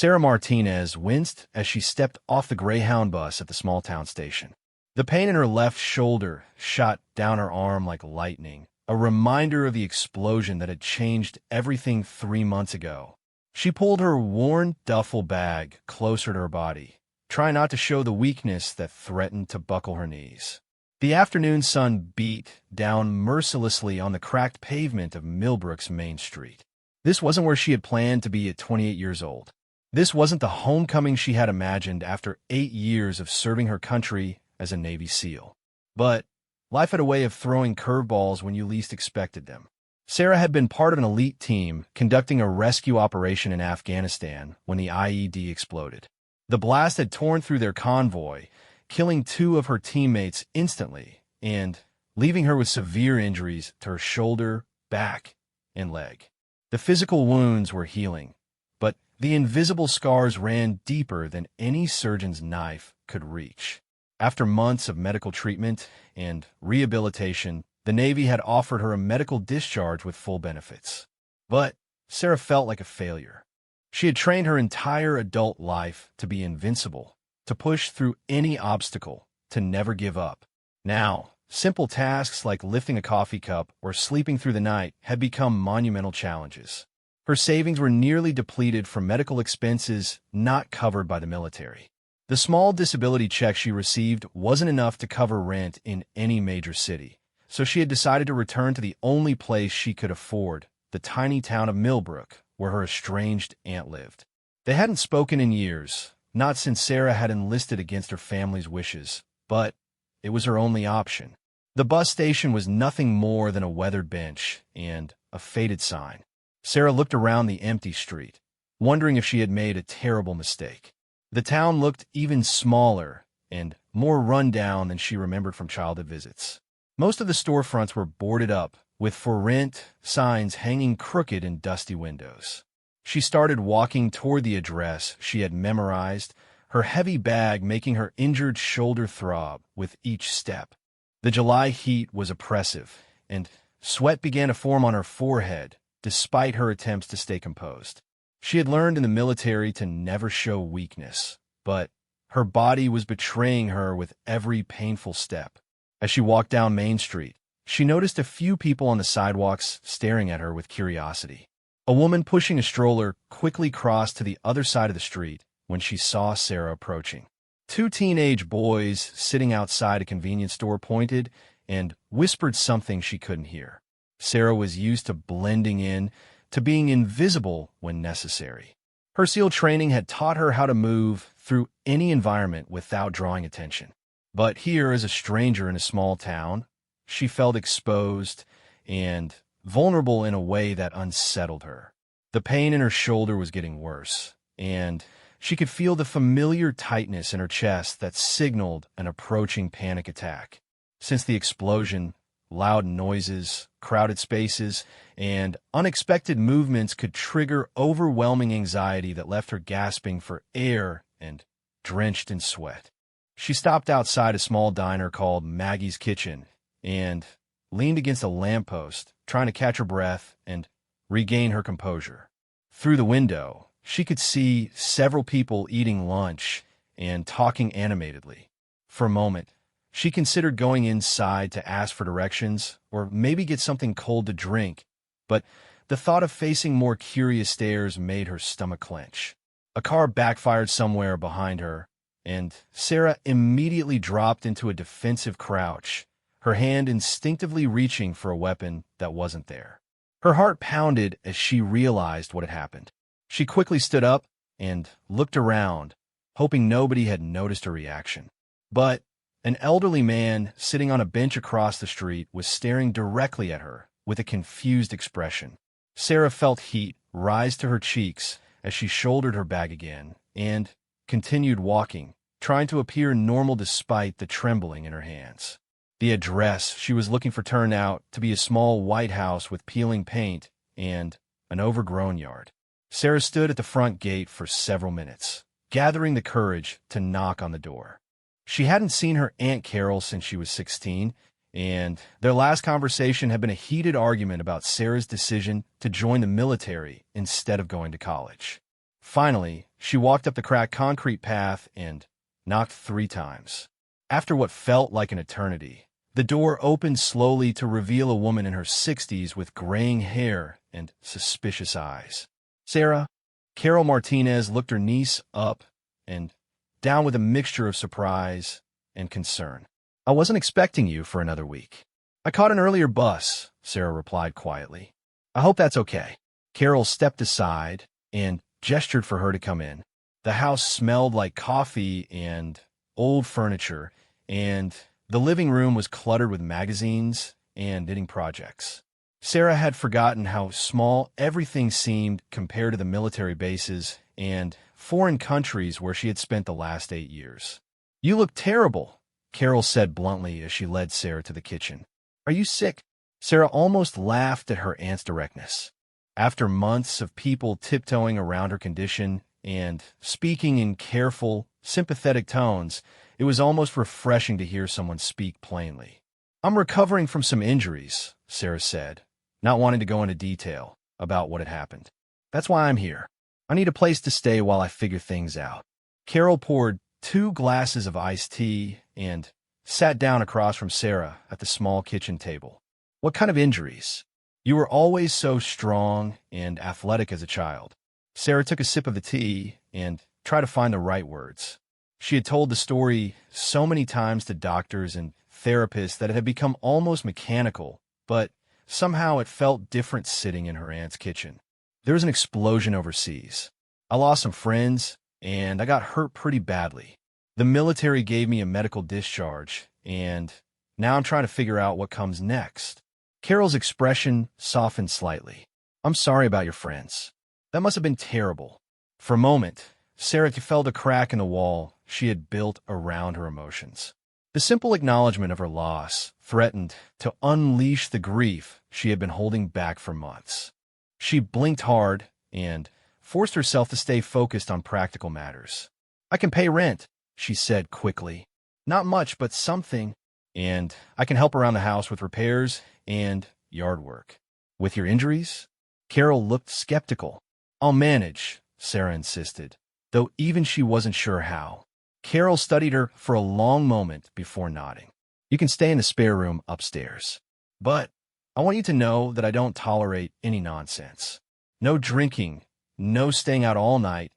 Sarah Martinez winced as she stepped off the Greyhound bus at the small-town station. The pain in her left shoulder shot down her arm like lightning, a reminder of the explosion that had changed everything 3 months ago. She pulled her worn duffel bag closer to her body, trying not to show the weakness that threatened to buckle her knees. The afternoon sun beat down mercilessly on the cracked pavement of Millbrook's Main Street. This wasn't where she had planned to be at 28 years old. This wasn't the homecoming she had imagined after 8 years of serving her country as a Navy SEAL. But life had a way of throwing curveballs when you least expected them. Sarah had been part of an elite team conducting a rescue operation in Afghanistan when the IED exploded. The blast had torn through their convoy, killing 2 of her teammates instantly and leaving her with severe injuries to her shoulder, back, and leg. The physical wounds were healing, but the invisible scars ran deeper than any surgeon's knife could reach. After months of medical treatment and rehabilitation, the Navy had offered her a medical discharge with full benefits. But Sarah felt like a failure. She had trained her entire adult life to be invincible, to push through any obstacle, to never give up. Now, simple tasks like lifting a coffee cup or sleeping through the night had become monumental challenges. Her savings were nearly depleted from medical expenses not covered by the military. The small disability check she received wasn't enough to cover rent in any major city, so she had decided to return to the only place she could afford, the tiny town of Millbrook, where her estranged aunt lived. They hadn't spoken in years, not since Sarah had enlisted against her family's wishes, but it was her only option. The bus station was nothing more than a weathered bench and a faded sign. Sarah looked around the empty street, wondering if she had made a terrible mistake. The town looked even smaller and more run down than she remembered from childhood visits. Most of the storefronts were boarded up, with for rent signs hanging crooked in dusty windows. She started walking toward the address she had memorized, her heavy bag making her injured shoulder throb with each step. The July heat was oppressive, and sweat began to form on her forehead, despite her attempts to stay composed. She had learned in the military to never show weakness, but her body was betraying her with every painful step. As she walked down Main Street, she noticed a few people on the sidewalks staring at her with curiosity. A woman pushing a stroller quickly crossed to the other side of the street when she saw Sarah approaching. 2 teenage boys sitting outside a convenience store pointed and whispered something she couldn't hear. Sarah was used to blending in, to being invisible when necessary. Her SEAL training had taught her how to move through any environment without drawing attention. But here, as a stranger in a small town, she felt exposed and vulnerable in a way that unsettled her. The pain in her shoulder was getting worse, and she could feel the familiar tightness in her chest that signaled an approaching panic attack. Since the explosion, loud noises, crowded spaces, and unexpected movements could trigger overwhelming anxiety that left her gasping for air and drenched in sweat. She stopped outside a small diner called Maggie's Kitchen and leaned against a lamppost, trying to catch her breath and regain her composure. Through the window, she could see several people eating lunch and talking animatedly. For a moment, she considered going inside to ask for directions or maybe get something cold to drink, but the thought of facing more curious stares made her stomach clench. A car backfired somewhere behind her, and Sarah immediately dropped into a defensive crouch, her hand instinctively reaching for a weapon that wasn't there. Her heart pounded as she realized what had happened. She quickly stood up and looked around, hoping nobody had noticed her reaction. But an elderly man sitting on a bench across the street was staring directly at her with a confused expression. Sarah felt heat rise to her cheeks as she shouldered her bag again and continued walking, trying to appear normal despite the trembling in her hands. The address she was looking for turned out to be a small white house with peeling paint and an overgrown yard. Sarah stood at the front gate for several minutes, gathering the courage to knock on the door. She hadn't seen her Aunt Carol since she was 16, and their last conversation had been a heated argument about Sarah's decision to join the military instead of going to college. Finally, She walked up the cracked concrete path and knocked 3 times. After what felt like an eternity, the door opened slowly to reveal a woman in her 60s with graying hair and suspicious eyes. Sarah, Carol Martinez looked her niece up and down with a mixture of surprise and concern. I wasn't expecting you for another week. I caught an earlier bus, Sarah replied quietly. I hope that's okay. Carol stepped aside and gestured for her to come in. The house smelled like coffee and old furniture, and the living room was cluttered with magazines and knitting projects. Sarah had forgotten how small everything seemed compared to the military bases and foreign countries where she had spent the last 8 years. You look terrible, Carol said bluntly as she led Sarah to the kitchen. Are you sick? Sarah almost laughed at her aunt's directness. After months of people tiptoeing around her condition and speaking in careful, sympathetic tones, it was almost refreshing to hear someone speak plainly. I'm recovering from some injuries, Sarah said, not wanting to go into detail about what had happened. That's why I'm here. I need a place to stay while I figure things out. Carol poured 2 glasses of iced tea and sat down across from Sarah at the small kitchen table. What kind of injuries? You were always so strong and athletic as a child. Sarah took a sip of the tea and tried to find the right words. She had told the story so many times to doctors and therapists that it had become almost mechanical, but somehow it felt different sitting in her aunt's kitchen. There was an explosion overseas. I lost some friends, and I got hurt pretty badly. The military gave me a medical discharge, and now I'm trying to figure out what comes next. Carol's expression softened slightly. I'm sorry about your friends. That must have been terrible. For a moment, Sarah felt a crack in the wall she had built around her emotions. The simple acknowledgement of her loss threatened to unleash the grief she had been holding back for months. She blinked hard and forced herself to stay focused on practical matters. I can pay rent, she said quickly. Not much, but something. And I can help around the house with repairs and yard work. With your injuries? Carol looked skeptical. I'll manage, Sarah insisted, though even she wasn't sure how. Carol studied her for a long moment before nodding. You can stay in the spare room upstairs. But I want you to know that I don't tolerate any nonsense. No drinking, no staying out all night,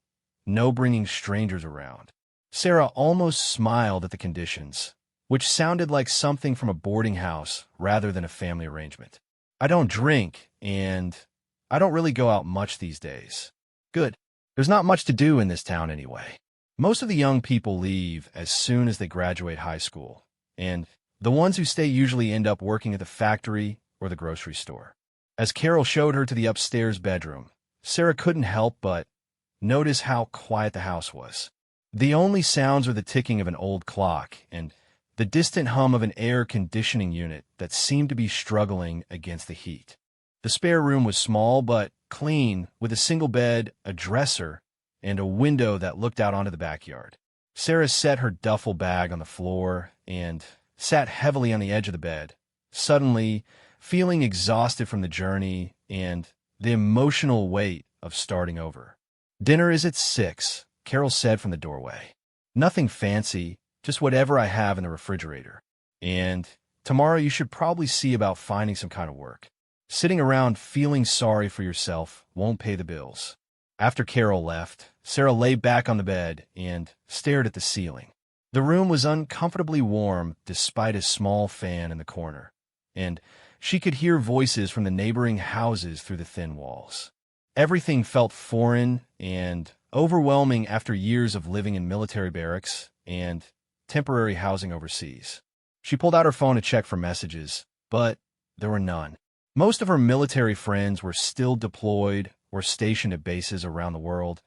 no bringing strangers around. Sarah almost smiled at the conditions, which sounded like something from a boarding house rather than a family arrangement. I don't drink, and I don't really go out much these days. Good. There's not much to do in this town anyway. Most of the young people leave as soon as they graduate high school, and the ones who stay usually end up working at the factory or the grocery store. As Carol showed her to the upstairs bedroom, Sarah couldn't help but notice how quiet the house was. The only sounds were the ticking of an old clock and the distant hum of an air conditioning unit that seemed to be struggling against the heat. The spare room was small but clean, with a single bed, a dresser, and a window that looked out onto the backyard. Sarah set her duffel bag on the floor and sat heavily on the edge of the bed, suddenly feeling exhausted from the journey and the emotional weight of starting over. Dinner is at 6, Carol said from the doorway. Nothing fancy, just whatever I have in the refrigerator. And tomorrow you should probably see about finding some kind of work. Sitting around feeling sorry for yourself won't pay the bills. After Carol left, Sarah lay back on the bed and stared at the ceiling. The room was uncomfortably warm despite a small fan in the corner, and she could hear voices from the neighboring houses through the thin walls. Everything felt foreign and overwhelming after years of living in military barracks and temporary housing overseas. She pulled out her phone to check for messages, but there were none. Most of her military friends were still deployed or stationed at bases around the world,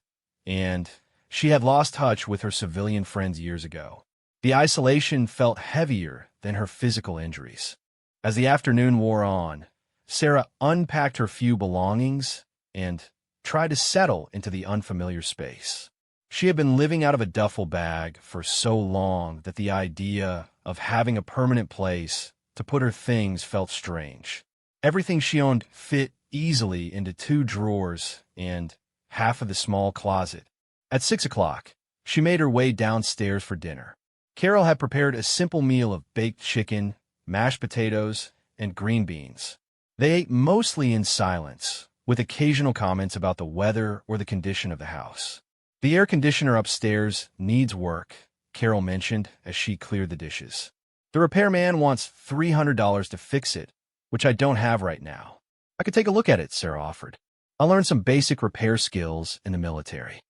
and she had lost touch with her civilian friends years ago. The isolation felt heavier than her physical injuries. As the afternoon wore on, Sarah unpacked her few belongings and tried to settle into the unfamiliar space. She had been living out of a duffel bag for so long that the idea of having a permanent place to put her things felt strange. Everything she owned fit easily into 2 drawers and half of the small closet, At 6 o'clock, she made her way downstairs for dinner. Carol had prepared a simple meal of baked chicken, mashed potatoes, and green beans. They ate mostly in silence, with occasional comments about the weather or the condition of the house. The air conditioner upstairs needs work, Carol mentioned as she cleared the dishes. The repairman wants $300 to fix it, which I don't have right now. I could take a look at it, Sarah offered. I learned some basic repair skills in the military.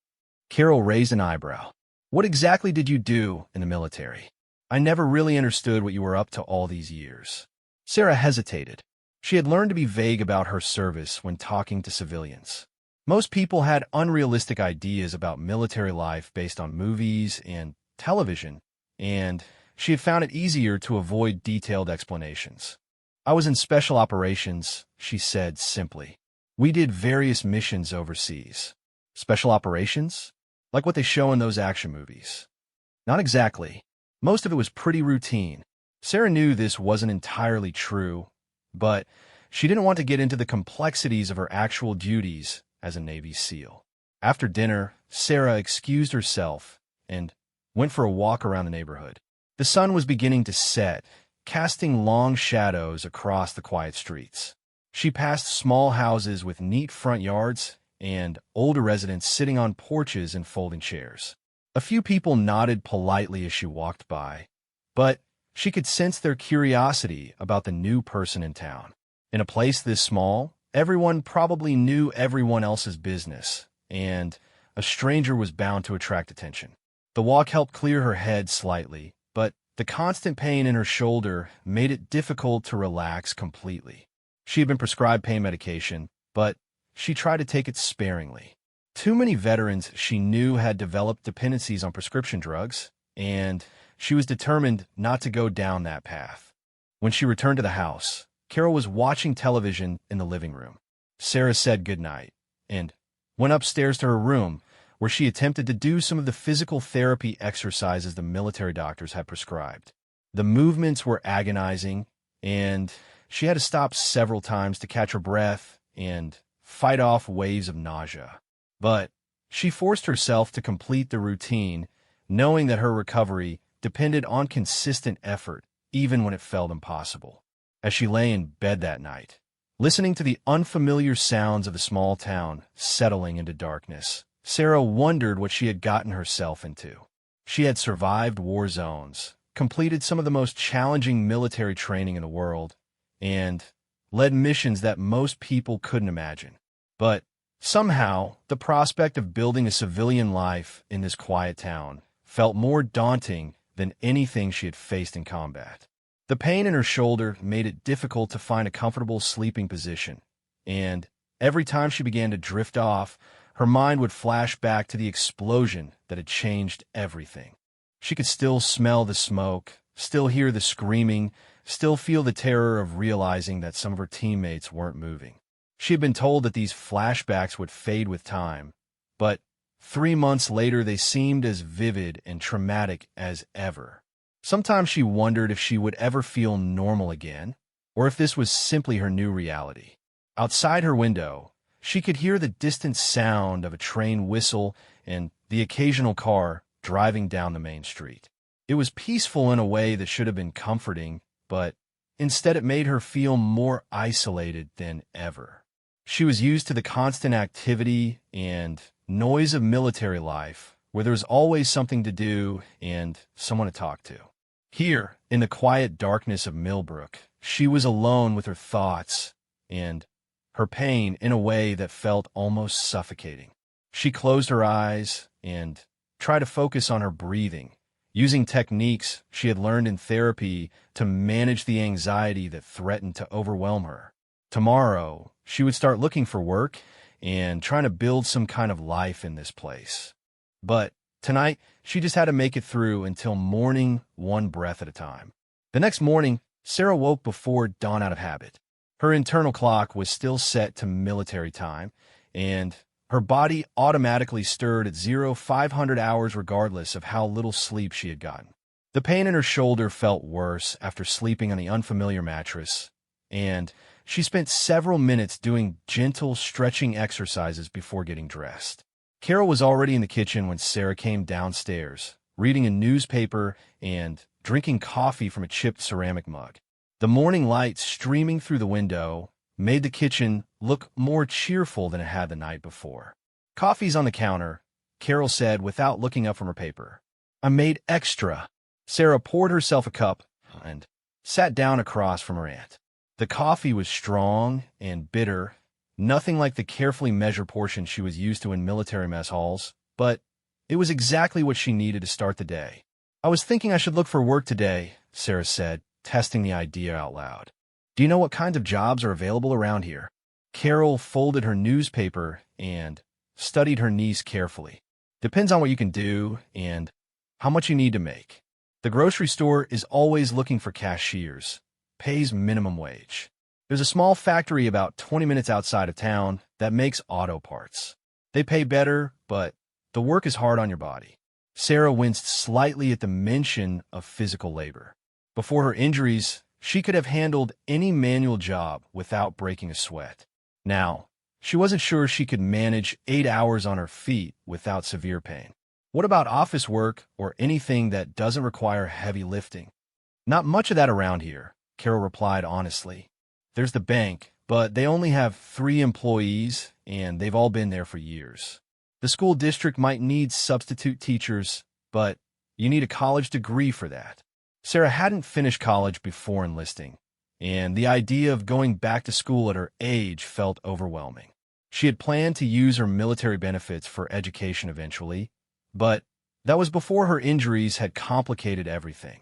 Carol raised an eyebrow. What exactly did you do in the military? I never really understood what you were up to all these years. Sarah hesitated. She had learned to be vague about her service when talking to civilians. Most people had unrealistic ideas about military life based on movies and television, and she had found it easier to avoid detailed explanations. I was in special operations, she said simply. We did various missions overseas. Special operations? Like what they show in those action movies. Not exactly. Most of it was pretty routine. Sarah knew this wasn't entirely true, but she didn't want to get into the complexities of her actual duties as a Navy SEAL. After dinner, Sarah excused herself and went for a walk around the neighborhood. The sun was beginning to set, casting long shadows across the quiet streets. She passed small houses with neat front yards and older residents sitting on porches and folding chairs. A few people nodded politely as she walked by, but she could sense their curiosity about the new person in town. In a place this small, everyone probably knew everyone else's business, and a stranger was bound to attract attention. The walk helped clear her head slightly, but the constant pain in her shoulder made it difficult to relax completely. She had been prescribed pain medication, but she tried to take it sparingly. Too many veterans she knew had developed dependencies on prescription drugs, and she was determined not to go down that path. When she returned to the house, Carol was watching television in the living room. Sarah said goodnight and went upstairs to her room, where she attempted to do some of the physical therapy exercises the military doctors had prescribed. The movements were agonizing, and she had to stop several times to catch her breath and fight off waves of nausea. But she forced herself to complete the routine, knowing that her recovery depended on consistent effort, even when it felt impossible. As she lay in bed that night, listening to the unfamiliar sounds of the small town settling into darkness, Sarah wondered what she had gotten herself into. She had survived war zones, completed some of the most challenging military training in the world, and led missions that most people couldn't imagine. But somehow, the prospect of building a civilian life in this quiet town felt more daunting than anything she had faced in combat. The pain in her shoulder made it difficult to find a comfortable sleeping position, and every time she began to drift off, her mind would flash back to the explosion that had changed everything. She could still smell the smoke, still hear the screaming, still feel the terror of realizing that some of her teammates weren't moving. She had been told that these flashbacks would fade with time, but 3 months later they seemed as vivid and traumatic as ever. Sometimes she wondered if she would ever feel normal again, or if this was simply her new reality. Outside her window, she could hear the distant sound of a train whistle and the occasional car driving down the main street. It was peaceful in a way that should have been comforting, but instead it made her feel more isolated than ever. She was used to the constant activity and noise of military life, where there was always something to do and someone to talk to. Here, in the quiet darkness of Millbrook, she was alone with her thoughts and her pain in a way that felt almost suffocating. She closed her eyes and tried to focus on her breathing, using techniques she had learned in therapy to manage the anxiety that threatened to overwhelm her. Tomorrow, she would start looking for work and trying to build some kind of life in this place. But tonight, she just had to make it through until morning, one breath at a time. The next morning, Sarah woke before dawn out of habit. Her internal clock was still set to military time, and her body automatically stirred at 0500 hours regardless of how little sleep she had gotten. The pain in her shoulder felt worse after sleeping on the unfamiliar mattress, and she spent several minutes doing gentle stretching exercises before getting dressed. Carol was already in the kitchen when Sarah came downstairs, reading a newspaper and drinking coffee from a chipped ceramic mug. The morning light streaming through the window made the kitchen look more cheerful than it had the night before. "Coffee's on the counter," Carol said without looking up from her paper. "I made extra." Sarah poured herself a cup and sat down across from her aunt. The coffee was strong and bitter, nothing like the carefully measured portion she was used to in military mess halls, but it was exactly what she needed to start the day. "I was thinking I should look for work today," Sarah said, testing the idea out loud. "Do you know what kinds of jobs are available around here?" Carol folded her newspaper and studied her niece carefully. "Depends on what you can do and how much you need to make. The grocery store is always looking for cashiers. Pays minimum wage. There's a small factory about 20 minutes outside of town that makes auto parts. They pay better, but the work is hard on your body." Sarah winced slightly at the mention of physical labor. Before her injuries, she could have handled any manual job without breaking a sweat. Now, she wasn't sure she could manage 8 hours on her feet without severe pain. "What about office work or anything that doesn't require heavy lifting?" "Not much of that around here," Carol replied honestly. "There's the bank, but they only have 3 employees, and they've all been there for years. The school district might need substitute teachers, but you need a college degree for that." Sarah hadn't finished college before enlisting, and the idea of going back to school at her age felt overwhelming. She had planned to use her military benefits for education eventually, but that was before her injuries had complicated everything.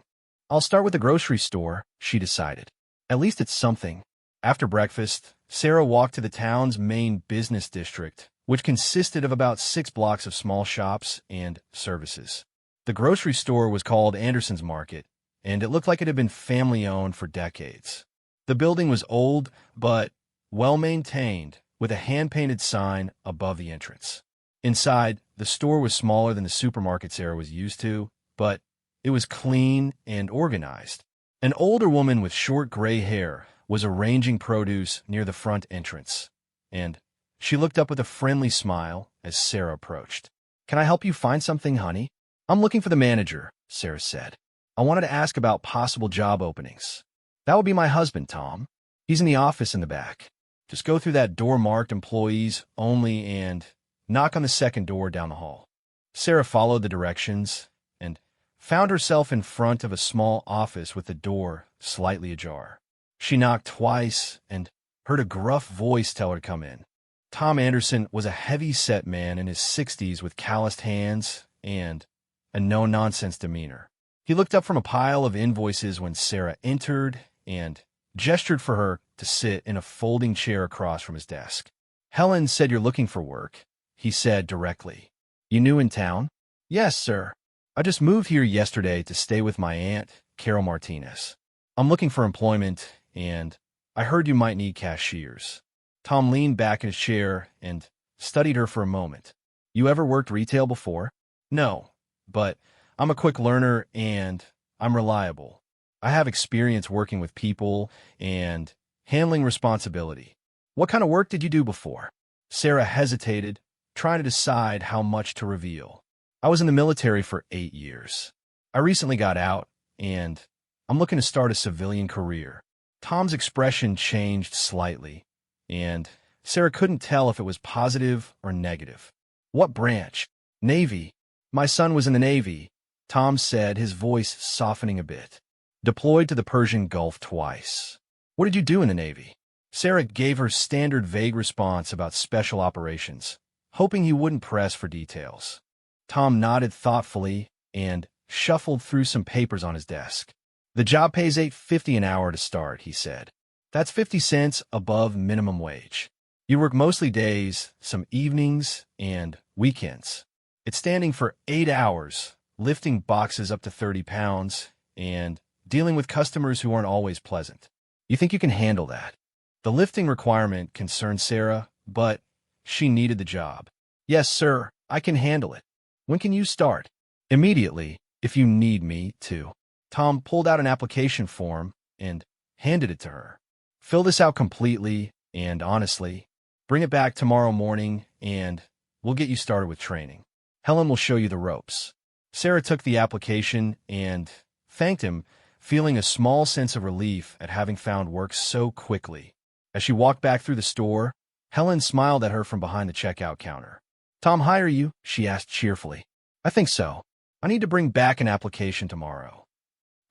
"I'll start with the grocery store," she decided. "At least it's something." After breakfast, Sarah walked to the town's main business district, which consisted of about 6 blocks of small shops and services. The grocery store was called Anderson's Market, and it looked like it had been family-owned for decades. The building was old, but well-maintained, with a hand-painted sign above the entrance. Inside, the store was smaller than the supermarket Sarah was used to, but it was clean and organized. An older woman with short gray hair was arranging produce near the front entrance, and she looked up with a friendly smile as Sarah approached. "Can I help you find something, honey?" "I'm looking for the manager," Sarah said. "I wanted to ask about possible job openings." "That would be my husband, Tom. He's in the office in the back. Just go through that door marked employees only and knock on the second door down the hall." Sarah followed the directions and found herself in front of a small office with the door slightly ajar. She knocked twice and heard a gruff voice tell her to come in. Tom Anderson was a heavy-set man in his 60s with calloused hands and a no-nonsense demeanor. He looked up from a pile of invoices when Sarah entered and gestured for her to sit in a folding chair across from his desk. "Helen said you're looking for work," he said directly. "You new in town?" "Yes, sir. I just moved here yesterday to stay with my aunt, Carol Martinez. I'm looking for employment, and I heard you might need cashiers." Tom leaned back in his chair and studied her for a moment. "You ever worked retail before?" "No, but I'm a quick learner and I'm reliable. I have experience working with people and handling responsibility." "What kind of work did you do before?" Sarah hesitated, trying to decide how much to reveal. "I was in the military for 8 years. I recently got out, and I'm looking to start a civilian career." Tom's expression changed slightly, and Sarah couldn't tell if it was positive or negative. "What branch?" "Navy. My son was in the Navy," Tom said, his voice softening a bit. "Deployed to the Persian Gulf twice." "What did you do in the Navy?" Sarah gave her standard vague response about special operations, hoping he wouldn't press for details. Tom nodded thoughtfully and shuffled through some papers on his desk. "The job pays $8.50 an hour to start," he said. "That's 50 cents above minimum wage. You work mostly days, some evenings, and weekends. It's standing for 8 hours, lifting boxes up to 30 pounds, and dealing with customers who aren't always pleasant. You think you can handle that?" The lifting requirement concerned Sarah, but she needed the job. "Yes, sir, I can handle it." "When can you start?" "Immediately, if you need me to." Tom pulled out an application form and handed it to her. "Fill this out completely and honestly. Bring it back tomorrow morning, and we'll get you started with training. Helen will show you the ropes." Sarah took the application and thanked him, feeling a small sense of relief at having found work so quickly. As she walked back through the store, Helen smiled at her from behind the checkout counter. "Tom hire you?" she asked cheerfully. "I think so. I need to bring back an application tomorrow."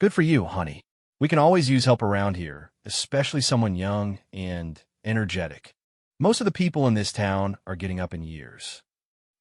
"Good for you, honey. We can always use help around here, especially someone young and energetic. Most of the people in this town are getting up in years."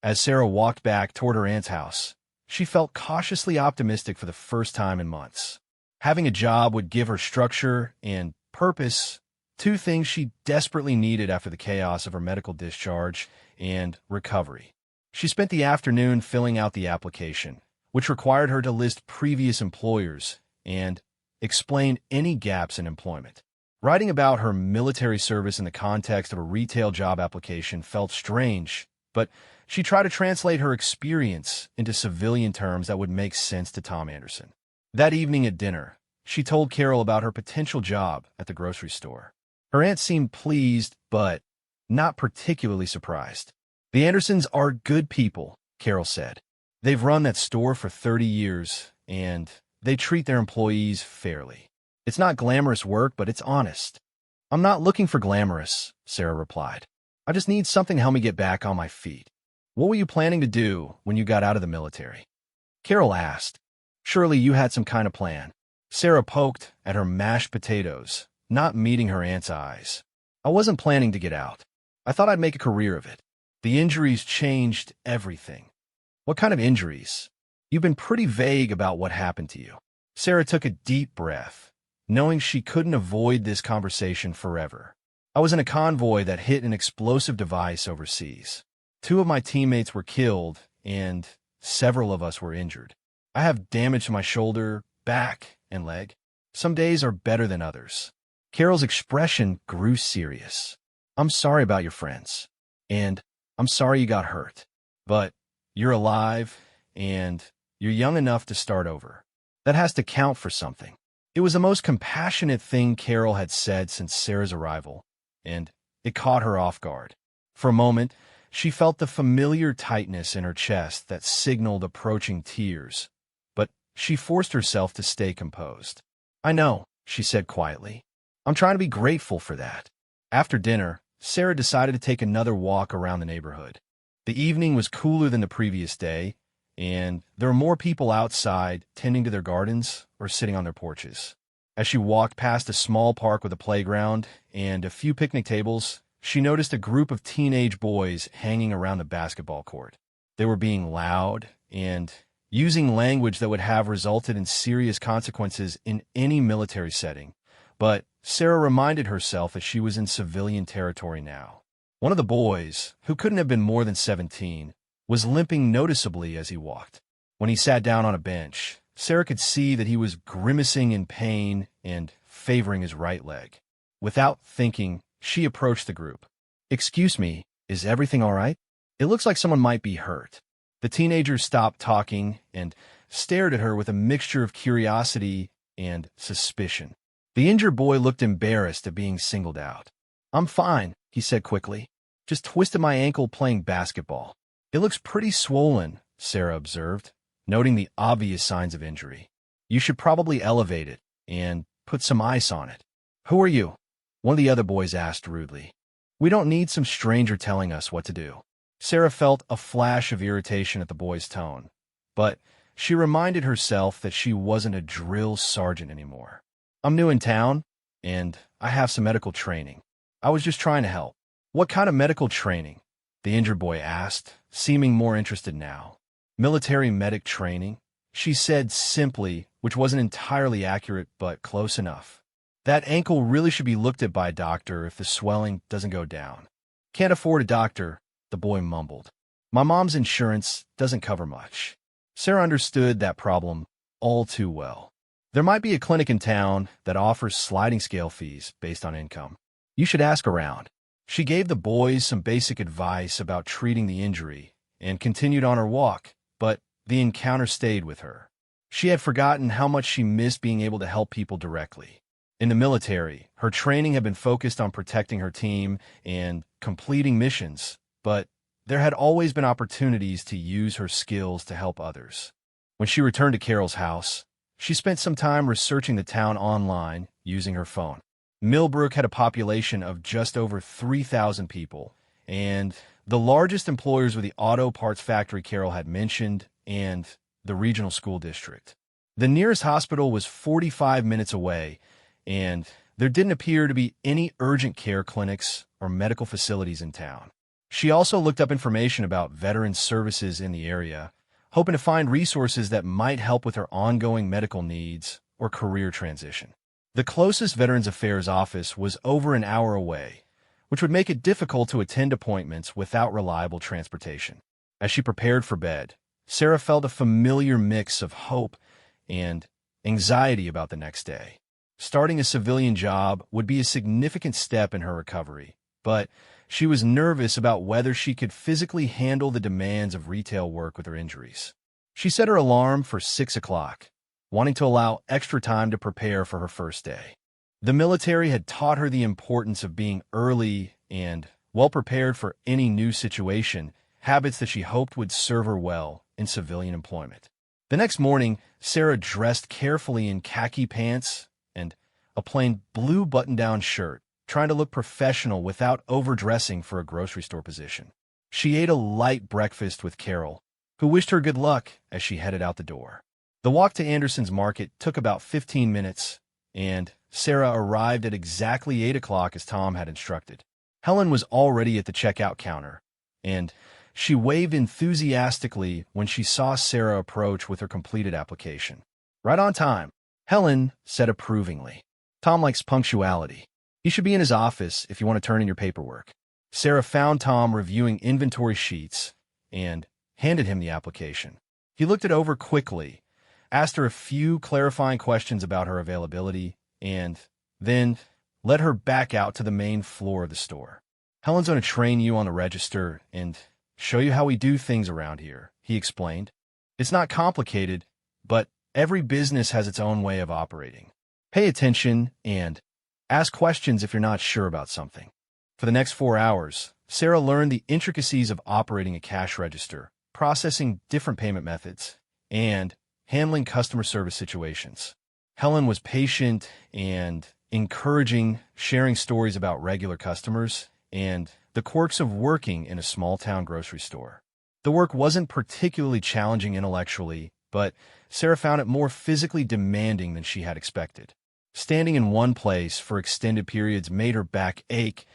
As Sarah walked back toward her aunt's house, she felt cautiously optimistic for the first time in months. Having a job would give her structure and purpose, two things she desperately needed after the chaos of her medical discharge and recovery. She spent the afternoon filling out the application, which required her to list previous employers and explain any gaps in employment. Writing about her military service in the context of a retail job application felt strange, but she tried to translate her experience into civilian terms that would make sense to Tom Anderson. That evening at dinner, she told Carol about her potential job at the grocery store. Her aunt seemed pleased, but not particularly surprised. "The Andersons are good people," Carol said. "They've run that store for 30 years, and they treat their employees fairly. It's not glamorous work, but it's honest." "I'm not looking for glamorous," Sarah replied. "I just need something to help me get back on my feet." "What were you planning to do when you got out of the military?" Carol asked. "Surely you had some kind of plan." Sarah poked at her mashed potatoes, not meeting her aunt's eyes. "I wasn't planning to get out. I thought I'd make a career of it. The injuries changed everything." "What kind of injuries? You've been pretty vague about what happened to you." Sarah took a deep breath, knowing she couldn't avoid this conversation forever. "I was in a convoy that hit an explosive device overseas. 2 of my teammates were killed, and several of us were injured. I have damage to my shoulder, back, and leg. Some days are better than others." Carol's expression grew serious. "I'm sorry about your friends, and I'm sorry you got hurt. But you're alive, and you're young enough to start over. That has to count for something." It was the most compassionate thing Carol had said since Sarah's arrival, and it caught her off guard. For a moment, she felt the familiar tightness in her chest that signaled approaching tears, but she forced herself to stay composed. "I know," she said quietly. "I'm trying to be grateful for that." After dinner, Sarah decided to take another walk around the neighborhood. The evening was cooler than the previous day, and there were more people outside tending to their gardens or sitting on their porches. As she walked past a small park with a playground and a few picnic tables, she noticed a group of teenage boys hanging around the basketball court. They were being loud and using language that would have resulted in serious consequences in any military setting, but Sarah reminded herself that she was in civilian territory now. One of the boys, who couldn't have been more than 17, was limping noticeably as he walked. When he sat down on a bench, Sarah could see that he was grimacing in pain and favoring his right leg. Without thinking, she approached the group. "Excuse me, is everything all right? It looks like someone might be hurt." The teenagers stopped talking and stared at her with a mixture of curiosity and suspicion. The injured boy looked embarrassed at being singled out. "I'm fine," he said quickly. "Just twisted my ankle playing basketball." "It looks pretty swollen," Sarah observed, noting the obvious signs of injury. "You should probably elevate it and put some ice on it." "Who are you?" one of the other boys asked rudely. "We don't need some stranger telling us what to do." Sarah felt a flash of irritation at the boy's tone, but she reminded herself that she wasn't a drill sergeant anymore. "I'm new in town, and I have some medical training. I was just trying to help." "What kind of medical training?" the injured boy asked, seeming more interested now. "Military medic training," she said simply, which wasn't entirely accurate but close enough. "That ankle really should be looked at by a doctor if the swelling doesn't go down." "Can't afford a doctor," the boy mumbled. "My mom's insurance doesn't cover much." Sarah understood that problem all too well. There might be a clinic in town that offers sliding scale fees based on income. You should ask around. She gave the boys some basic advice about treating the injury and continued on her walk, but the encounter stayed with her. She had forgotten how much she missed being able to help people directly. In the military, her training had been focused on protecting her team and completing missions, but there had always been opportunities to use her skills to help others. When she returned to Carol's house, she spent some time researching the town online using her phone. Millbrook had a population of just over 3,000 people, and the largest employers were the auto parts factory Carol had mentioned and the regional school district. The nearest hospital was 45 minutes away, and there didn't appear to be any urgent care clinics or medical facilities in town. She also looked up information about veteran services in the area, hoping to find resources that might help with her ongoing medical needs or career transition. The closest Veterans Affairs office was over an hour away, which would make it difficult to attend appointments without reliable transportation. As she prepared for bed, Sarah felt a familiar mix of hope and anxiety about the next day. Starting a civilian job would be a significant step in her recovery, but she was nervous about whether she could physically handle the demands of retail work with her injuries. She set her alarm for 6 o'clock, wanting to allow extra time to prepare for her first day. The military had taught her the importance of being early and well-prepared for any new situation, habits that she hoped would serve her well in civilian employment. The next morning, Sarah dressed carefully in khaki pants and a plain blue button-down shirt, trying to look professional without overdressing for a grocery store position. She ate a light breakfast with Carol, who wished her good luck as she headed out the door. The walk to Anderson's Market took about 15 minutes, and Sarah arrived at exactly 8 o'clock as Tom had instructed. Helen was already at the checkout counter, and she waved enthusiastically when she saw Sarah approach with her completed application. "Right on time," Helen said approvingly. "Tom likes punctuality. He should be in his office if you want to turn in your paperwork." Sarah found Tom reviewing inventory sheets and handed him the application. He looked it over quickly, asked her a few clarifying questions about her availability, and then led her back out to the main floor of the store. "Helen's going to train you on the register and show you how we do things around here," he explained. "It's not complicated, but every business has its own way of operating. Pay attention and ask questions if you're not sure about something." For the next 4 hours, Sarah learned the intricacies of operating a cash register, processing different payment methods, and handling customer service situations. Helen was patient and encouraging, sharing stories about regular customers and the quirks of working in a small-town grocery store. The work wasn't particularly challenging intellectually, but Sarah found it more physically demanding than she had expected. Standing in one place for extended periods made her back ache,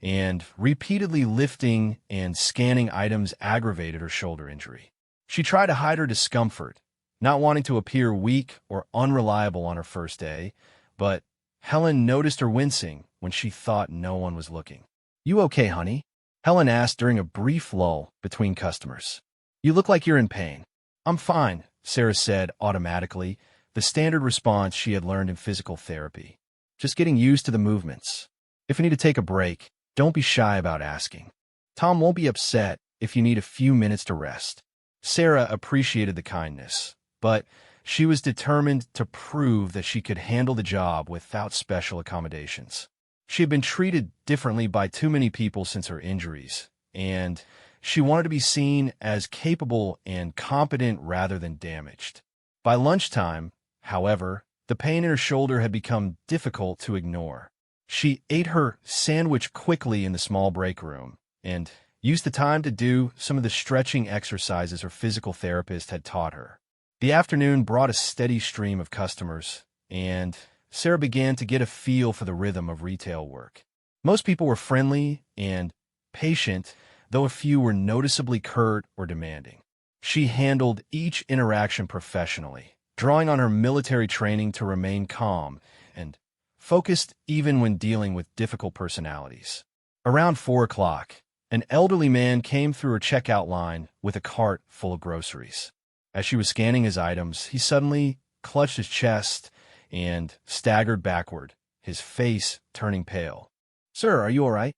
and repeatedly lifting and scanning items aggravated her shoulder injury. She tried to hide her discomfort, not wanting to appear weak or unreliable on her first day, but Helen noticed her wincing when she thought no one was looking. "You okay, honey?" Helen asked during a brief lull between customers. "You look like you're in pain." "I'm fine," Sarah said automatically, the standard response she had learned in physical therapy. "Just getting used to the movements. If you need to take a break, don't be shy about asking. Tom won't be upset if you need a few minutes to rest." Sarah appreciated the kindness, but she was determined to prove that she could handle the job without special accommodations. She had been treated differently by too many people since her injuries, and she wanted to be seen as capable and competent rather than damaged. By lunchtime, however, the pain in her shoulder had become difficult to ignore. She ate her sandwich quickly in the small break room and used the time to do some of the stretching exercises her physical therapist had taught her. The afternoon brought a steady stream of customers, and Sarah began to get a feel for the rhythm of retail work. Most people were friendly and patient, though a few were noticeably curt or demanding. She handled each interaction professionally, drawing on her military training to remain calm and focused even when dealing with difficult personalities. Around 4 o'clock, an elderly man came through her checkout line with a cart full of groceries. As she was scanning his items, he suddenly clutched his chest and staggered backward, his face turning pale. "Sir, are you all right?"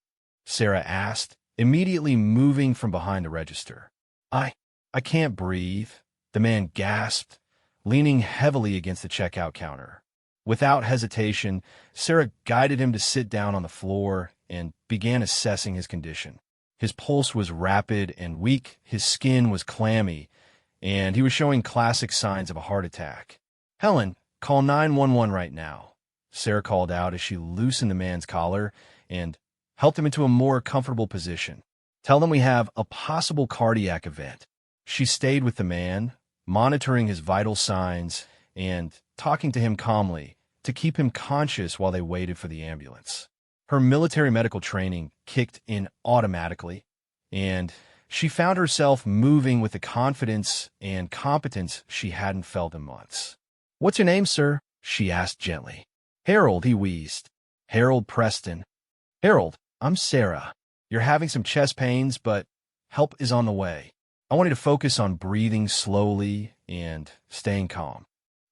Sarah asked, immediately moving from behind the register. I can't breathe," the man gasped, leaning heavily against the checkout counter. Without hesitation, Sarah guided him to sit down on the floor and began assessing his condition. His pulse was rapid and weak, his skin was clammy, and he was showing classic signs of a heart attack. "Helen, call 911 right now," Sarah called out as she loosened the man's collar and helped him into a more comfortable position. "Tell them we have a possible cardiac event." She stayed with the man, monitoring his vital signs and talking to him calmly to keep him conscious while they waited for the ambulance. Her military medical training kicked in automatically, and she found herself moving with the confidence and competence she hadn't felt in months. "What's your name, sir?" she asked gently. "Harold," he wheezed. "Harold Preston." "Harold, I'm Sarah. You're having some chest pains, but help is on the way." I wanted to focus on breathing slowly and staying calm.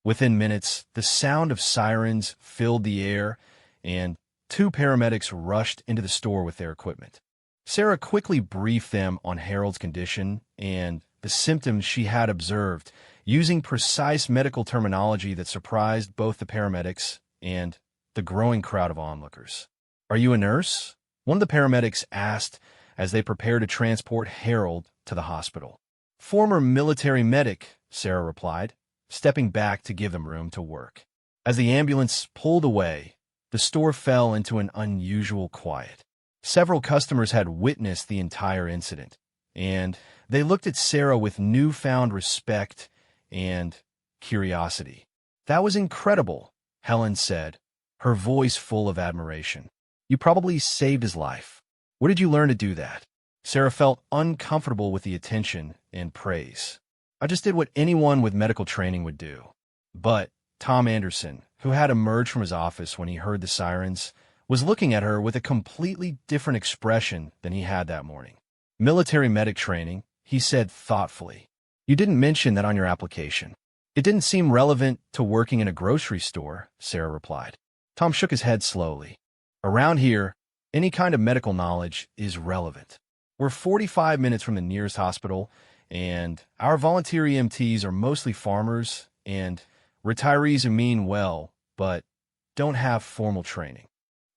Within minutes, the sound of sirens filled the air, and 2 paramedics rushed into the store with their equipment. Sarah quickly briefed them on Harold's condition and the symptoms she had observed, using precise medical terminology that surprised both the paramedics and the growing crowd of onlookers. "Are you a nurse?" one of the paramedics asked as they prepared to transport Harold to the hospital. "Former military medic," Sarah replied, stepping back to give them room to work. As the ambulance pulled away, the store fell into an unusual quiet. Several customers had witnessed the entire incident, and they looked at Sarah with newfound respect and curiosity. "That was incredible," Helen said, her voice full of admiration. "You probably saved his life. Where did you learn to do that?" Sarah felt uncomfortable with the attention and praise. "I just did what anyone with medical training would do." But Tom Anderson, who had emerged from his office when he heard the sirens, was looking at her with a completely different expression than he had that morning. "Military medic training," he said thoughtfully. "You didn't mention that on your application." "It didn't seem relevant to working in a grocery store," Sarah replied. Tom shook his head slowly. "Around here, any kind of medical knowledge is relevant. We're 45 minutes from the nearest hospital, and our volunteer EMTs are mostly farmers and retirees who mean well, but don't have formal training."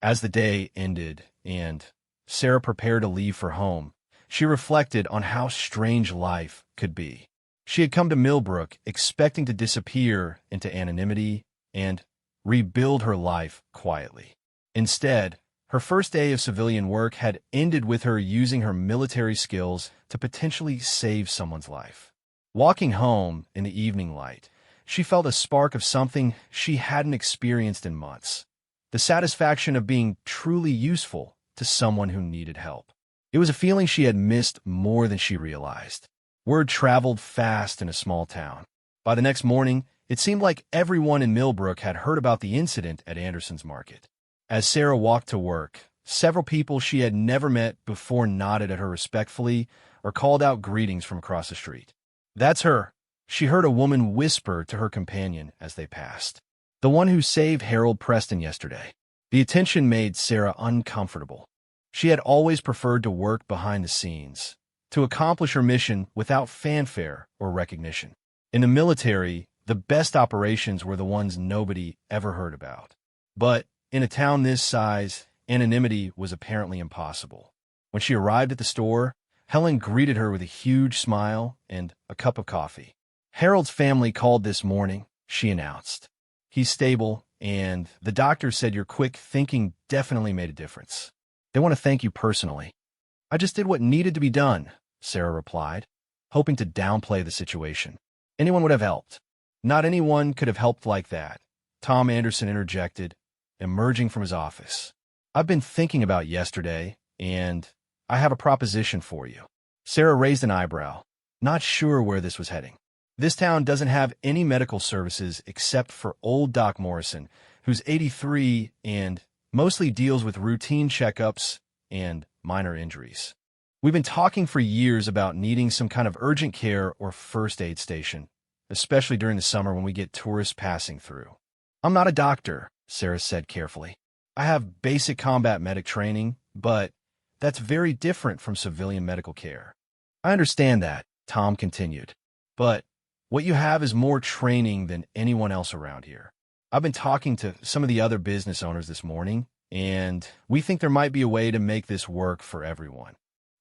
As the day ended and Sarah prepared to leave for home, she reflected on how strange life could be. She had come to Millbrook expecting to disappear into anonymity and rebuild her life quietly. Instead, her first day of civilian work had ended with her using her military skills to potentially save someone's life. Walking home in the evening light, she felt a spark of something she hadn't experienced in months: the satisfaction of being truly useful to someone who needed help. It was a feeling she had missed more than she realized. Word traveled fast in a small town. By the next morning, it seemed like everyone in Millbrook had heard about the incident at Anderson's Market. As Sarah walked to work, several people she had never met before nodded at her respectfully or called out greetings from across the street. "That's her," she heard a woman whisper to her companion as they passed. "The one who saved Harold Preston yesterday." The attention made Sarah uncomfortable. She had always preferred to work behind the scenes, to accomplish her mission without fanfare or recognition. In the military, the best operations were the ones nobody ever heard about. But in a town this size, anonymity was apparently impossible. When she arrived at the store, Helen greeted her with a huge smile and a cup of coffee. "Harold's family called this morning," she announced. "He's stable, and the doctor said your quick thinking definitely made a difference. They want to thank you personally." "I just did what needed to be done," Sarah replied, hoping to downplay the situation. "Anyone would have helped." "Not anyone could have helped like that," Tom Anderson interjected, emerging from his office. "I've been thinking about yesterday, and I have a proposition for you." Sarah raised an eyebrow, not sure where this was heading. "This town doesn't have any medical services except for old Doc Morrison, who's 83 and mostly deals with routine checkups and minor injuries. We've been talking for years about needing some kind of urgent care or first aid station, especially during the summer when we get tourists passing through." "I'm not a doctor," Sarah said carefully. "I have basic combat medic training, but that's very different from civilian medical care." "I understand that," Tom continued, "but what you have is more training than anyone else around here. I've been talking to some of the other business owners this morning, and we think there might be a way to make this work for everyone."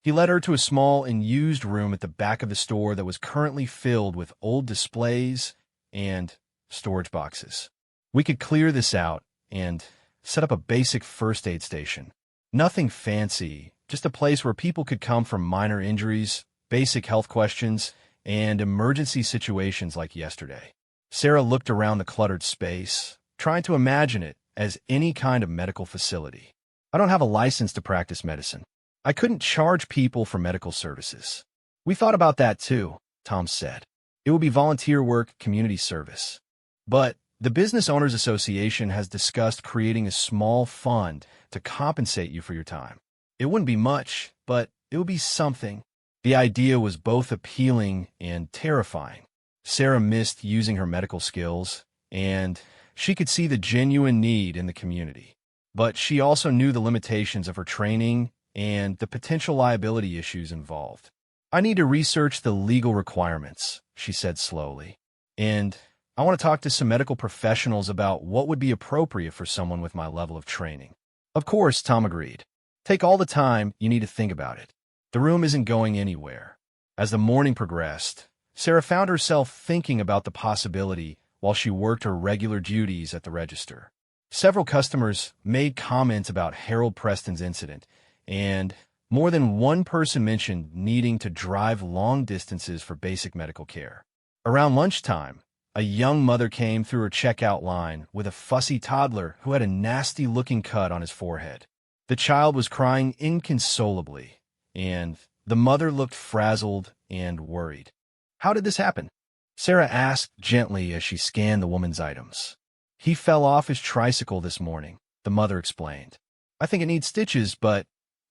He led her to a small and used room at the back of the store that was currently filled with old displays and storage boxes. We could clear this out and set up a basic first aid station. Nothing fancy, just a place where people could come for minor injuries, basic health questions, and emergency situations like yesterday. Sarah looked around the cluttered space, trying to imagine it as any kind of medical facility. I don't have a license to practice medicine. I couldn't charge people for medical services. We thought about that too, Tom said. It would be volunteer work, community service. But the Business Owners Association has discussed creating a small fund to compensate you for your time. It wouldn't be much, but it would be something. The idea was both appealing and terrifying. Sarah missed using her medical skills, and she could see the genuine need in the community. But she also knew the limitations of her training and the potential liability issues involved. I need to research the legal requirements, she said slowly. And I want to talk to some medical professionals about what would be appropriate for someone with my level of training. Of course, Tom agreed. Take all the time you need to think about it. The room isn't going anywhere. As the morning progressed, Sarah found herself thinking about the possibility while she worked her regular duties at the register. Several customers made comments about Harold Preston's incident, and more than one person mentioned needing to drive long distances for basic medical care. Around lunchtime, a young mother came through her checkout line with a fussy toddler who had a nasty-looking cut on his forehead. The child was crying inconsolably, and the mother looked frazzled and worried. How did this happen? Sarah asked gently as she scanned the woman's items. He fell off his tricycle this morning, the mother explained. I think it needs stitches, but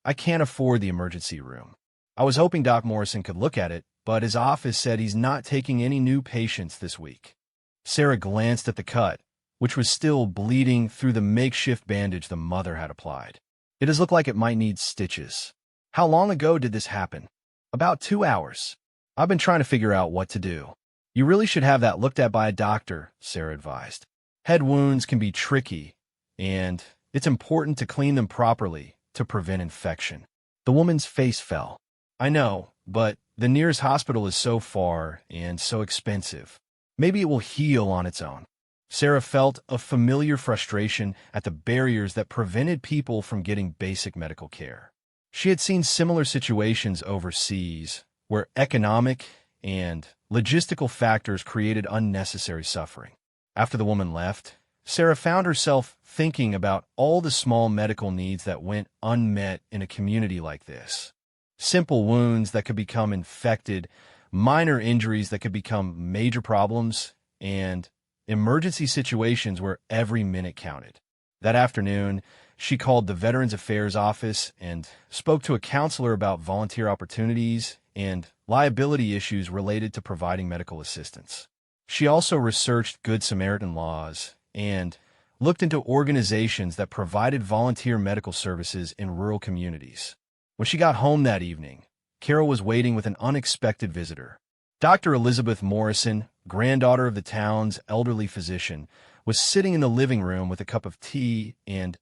I can't afford the emergency room. I was hoping Doc Morrison could look at it, but his office said he's not taking any new patients this week. Sarah glanced at the cut, which was still bleeding through the makeshift bandage the mother had applied. It does look like it might need stitches. How long ago did this happen? About 2 hours. I've been trying to figure out what to do. You really should have that looked at by a doctor, Sarah advised. Head wounds can be tricky, and it's important to clean them properly to prevent infection. The woman's face fell. I know, but the nearest hospital is so far and so expensive. Maybe it will heal on its own. Sarah felt a familiar frustration at the barriers that prevented people from getting basic medical care. She had seen similar situations overseas, where economic and logistical factors created unnecessary suffering. After the woman left, Sarah found herself thinking about all the small medical needs that went unmet in a community like this. Simple wounds that could become infected, minor injuries that could become major problems, and emergency situations where every minute counted. That afternoon, she called the Veterans Affairs office and spoke to a counselor about volunteer opportunities and liability issues related to providing medical assistance. She also researched Good Samaritan laws and looked into organizations that provided volunteer medical services in rural communities. When she got home that evening, Carol was waiting with an unexpected visitor. Dr. Elizabeth Morrison, granddaughter of the town's elderly physician, was sitting in the living room with a cup of tea and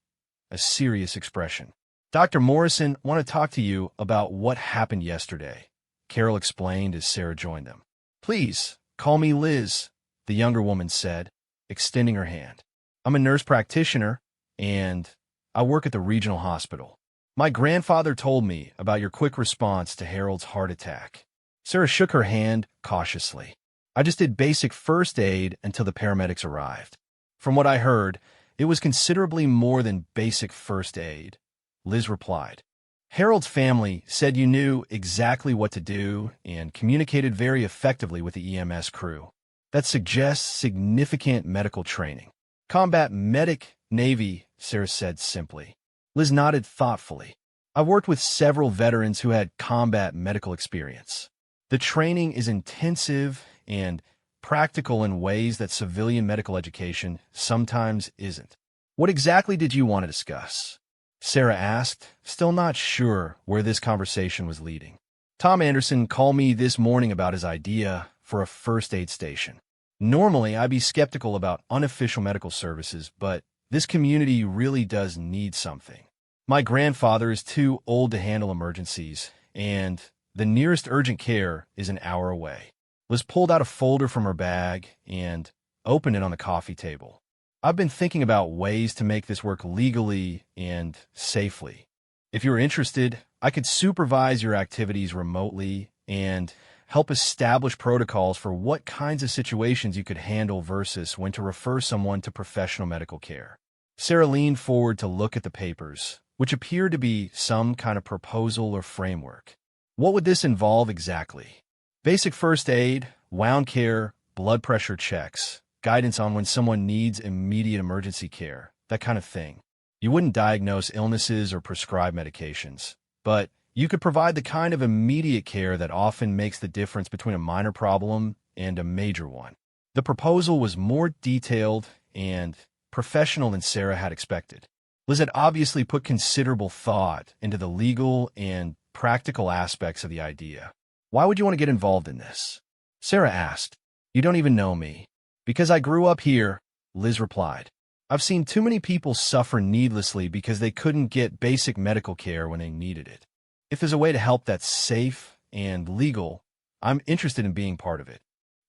a serious expression. Dr. Morrison, want to talk to you about what happened yesterday, Carol explained as Sarah joined them. Please, call me Liz, the younger woman said, extending her hand. I'm a nurse practitioner, and I work at the regional hospital. My grandfather told me about your quick response to Harold's heart attack. Sarah shook her hand cautiously. I just did basic first aid until the paramedics arrived. From what I heard, it was considerably more than basic first aid, Liz replied. Harold's family said you knew exactly what to do and communicated very effectively with the EMS crew. That suggests significant medical training. Combat medic, Navy, Sarah said simply. Liz nodded thoughtfully. I've worked with several veterans who had combat medical experience. The training is intensive and practical in ways that civilian medical education sometimes isn't. What exactly did you want to discuss? Sarah asked, still not sure where this conversation was leading. Tom Anderson called me this morning about his idea for a first aid station. Normally, I'd be skeptical about unofficial medical services, but this community really does need something. My grandfather is too old to handle emergencies, and the nearest urgent care is an hour away. Liz pulled out a folder from her bag and opened it on the coffee table. I've been thinking about ways to make this work legally and safely. If you're interested, I could supervise your activities remotely and help establish protocols for what kinds of situations you could handle versus when to refer someone to professional medical care. Sarah leaned forward to look at the papers, which appeared to be some kind of proposal or framework. What would this involve exactly? Basic first aid, wound care, blood pressure checks, guidance on when someone needs immediate emergency care, that kind of thing. You wouldn't diagnose illnesses or prescribe medications, but you could provide the kind of immediate care that often makes the difference between a minor problem and a major one. The proposal was more detailed and professional than Sarah had expected. Liz had obviously put considerable thought into the legal and practical aspects of the idea. Why would you want to get involved in this? Sarah asked. You don't even know me. Because I grew up here, Liz replied. I've seen too many people suffer needlessly because they couldn't get basic medical care when they needed it. If there's a way to help that's safe and legal, I'm interested in being part of it.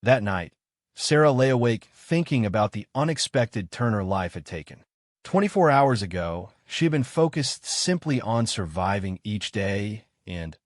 That night, Sarah lay awake thinking about the unexpected turn her life had taken. 24 hours ago, she had been focused simply on surviving each day and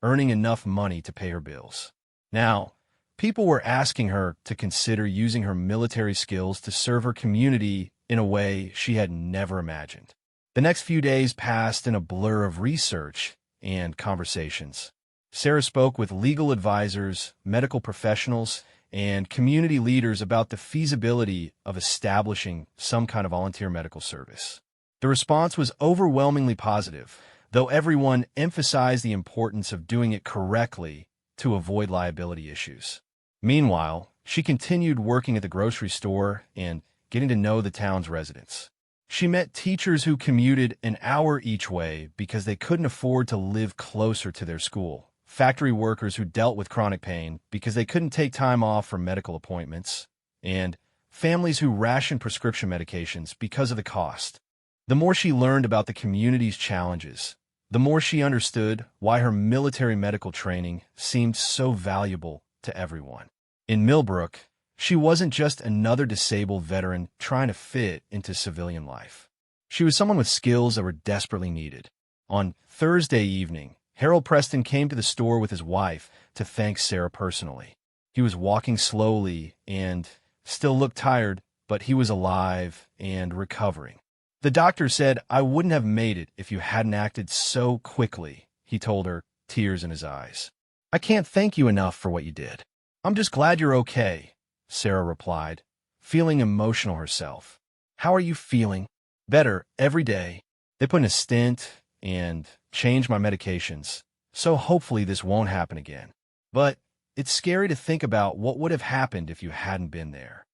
earning enough money to pay her bills. Now, people were asking her to consider using her military skills to serve her community in a way she had never imagined. The next few days passed in a blur of research and conversations. Sarah spoke with legal advisors, medical professionals, and community leaders about the feasibility of establishing some kind of volunteer medical service. The response was overwhelmingly positive, though everyone emphasized the importance of doing it correctly to avoid liability issues. Meanwhile, she continued working at the grocery store and getting to know the town's residents. She met teachers who commuted an hour each way because they couldn't afford to live closer to their school, factory workers who dealt with chronic pain because they couldn't take time off for medical appointments, and families who rationed prescription medications because of the cost. The more she learned about the community's challenges, the more she understood why her military medical training seemed so valuable to everyone. In Millbrook, she wasn't just another disabled veteran trying to fit into civilian life. She was someone with skills that were desperately needed. On Thursday evening, Harold Preston came to the store with his wife to thank Sarah personally. He was walking slowly and still looked tired, but he was alive and recovering. The doctor said, I wouldn't have made it if you hadn't acted so quickly, he told her, tears in his eyes. I can't thank you enough for what you did. I'm just glad you're okay, Sarah replied, feeling emotional herself. How are you feeling? Better every day. They put in a stent and changed my medications, so hopefully this won't happen again. But it's scary to think about what would have happened if you hadn't been there.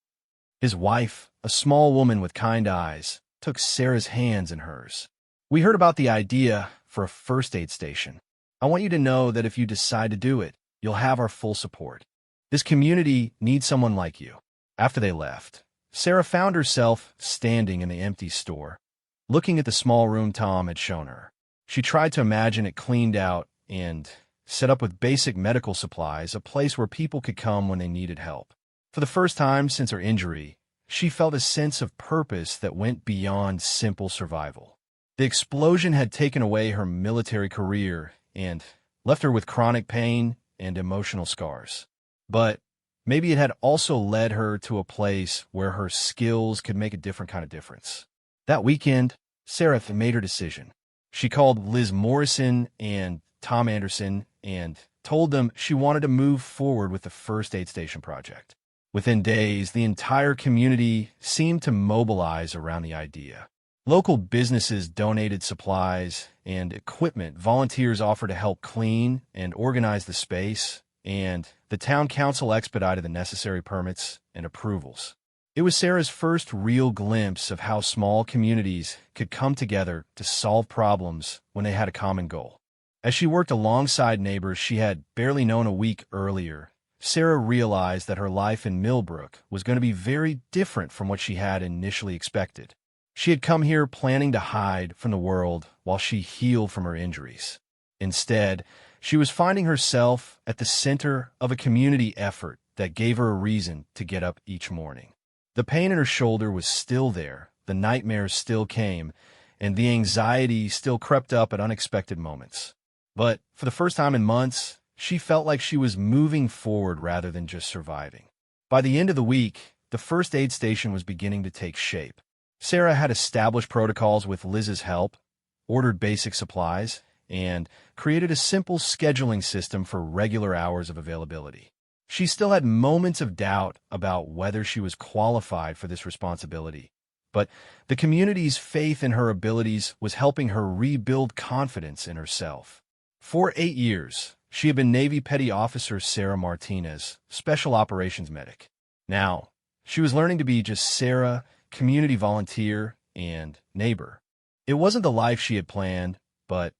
His wife, a small woman with kind eyes, took Sarah's hands in hers. We heard about the idea for a first aid station. I want you to know that if you decide to do it, you'll have our full support. This community needs someone like you. After they left, Sarah found herself standing in the empty store, looking at the small room Tom had shown her. She tried to imagine it cleaned out and set up with basic medical supplies, a place where people could come when they needed help. For the first time since her injury, she felt a sense of purpose that went beyond simple survival. The explosion had taken away her military career and left her with chronic pain and emotional scars. But maybe it had also led her to a place where her skills could make a different kind of difference. That weekend, Sarah made her decision. She called Liz Morrison and Tom Anderson and told them she wanted to move forward with the first aid station project. Within days, the entire community seemed to mobilize around the idea. Local businesses donated supplies and equipment, volunteers offered to help clean and organize the space, and the town council expedited the necessary permits and approvals. It was Sarah's first real glimpse of how small communities could come together to solve problems when they had a common goal. As she worked alongside neighbors she had barely known a week earlier, Sarah realized that her life in Millbrook was going to be very different from what she had initially expected. She had come here planning to hide from the world while she healed from her injuries. Instead, She was finding herself at the center of a community effort that gave her a reason to get up each morning. The pain in her shoulder was still there, the nightmares still came, and the anxiety still crept up at unexpected moments. But for the first time in months, she felt like she was moving forward rather than just surviving. By the end of the week, the first aid station was beginning to take shape. Sarah had established protocols with Liz's help, ordered basic supplies, and created a simple scheduling system for regular hours of availability. She still had moments of doubt about whether she was qualified for this responsibility, but the community's faith in her abilities was helping her rebuild confidence in herself. For 8 years, she had been Navy Petty Officer Sarah Martinez, Special Operations Medic. Now, she was learning to be just Sarah, community volunteer, and neighbor. It wasn't the life she had planned, but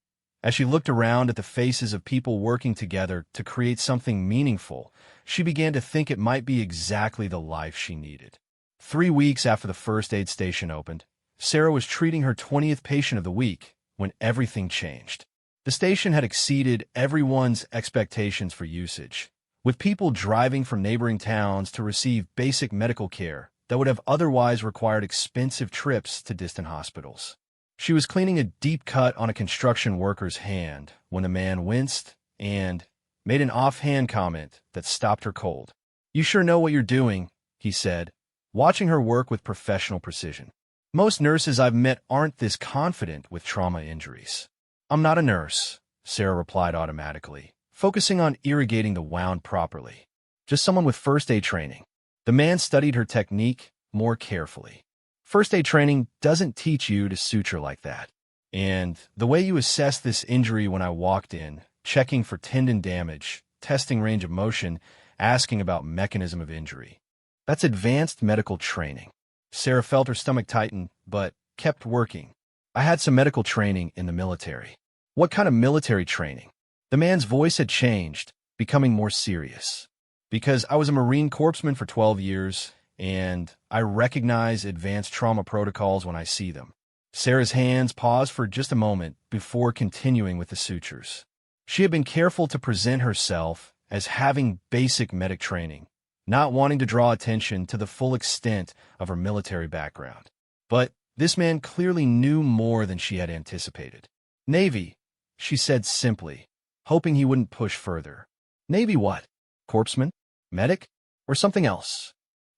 as she looked around at the faces of people working together to create something meaningful, she began to think it might be exactly the life she needed. 3 weeks after the first aid station opened, Sarah was treating her 20th patient of the week when everything changed. The station had exceeded everyone's expectations for usage, with people driving from neighboring towns to receive basic medical care that would have otherwise required expensive trips to distant hospitals. She was cleaning a deep cut on a construction worker's hand when the man winced and made an offhand comment that stopped her cold. "You sure know what you're doing," he said, watching her work with professional precision. "Most nurses I've met aren't this confident with trauma injuries." "I'm not a nurse," Sarah replied automatically, focusing on irrigating the wound properly. "Just someone with first aid training." The man studied her technique more carefully. "First aid training doesn't teach you to suture like that. And the way you assessed this injury when I walked in, checking for tendon damage, testing range of motion, asking about mechanism of injury, that's advanced medical training." Sarah felt her stomach tighten, but kept working. "I had some medical training in the military." "What kind of military training?" The man's voice had changed, becoming more serious. "Because I was a Marine corpsman for 12 years, and I recognize advanced trauma protocols when I see them." Sarah's hands paused for just a moment before continuing with the sutures. She had been careful to present herself as having basic medic training, not wanting to draw attention to the full extent of her military background. But this man clearly knew more than she had anticipated. "Navy," she said simply, hoping he wouldn't push further. "Navy what? Corpsman? Medic? Or something else?"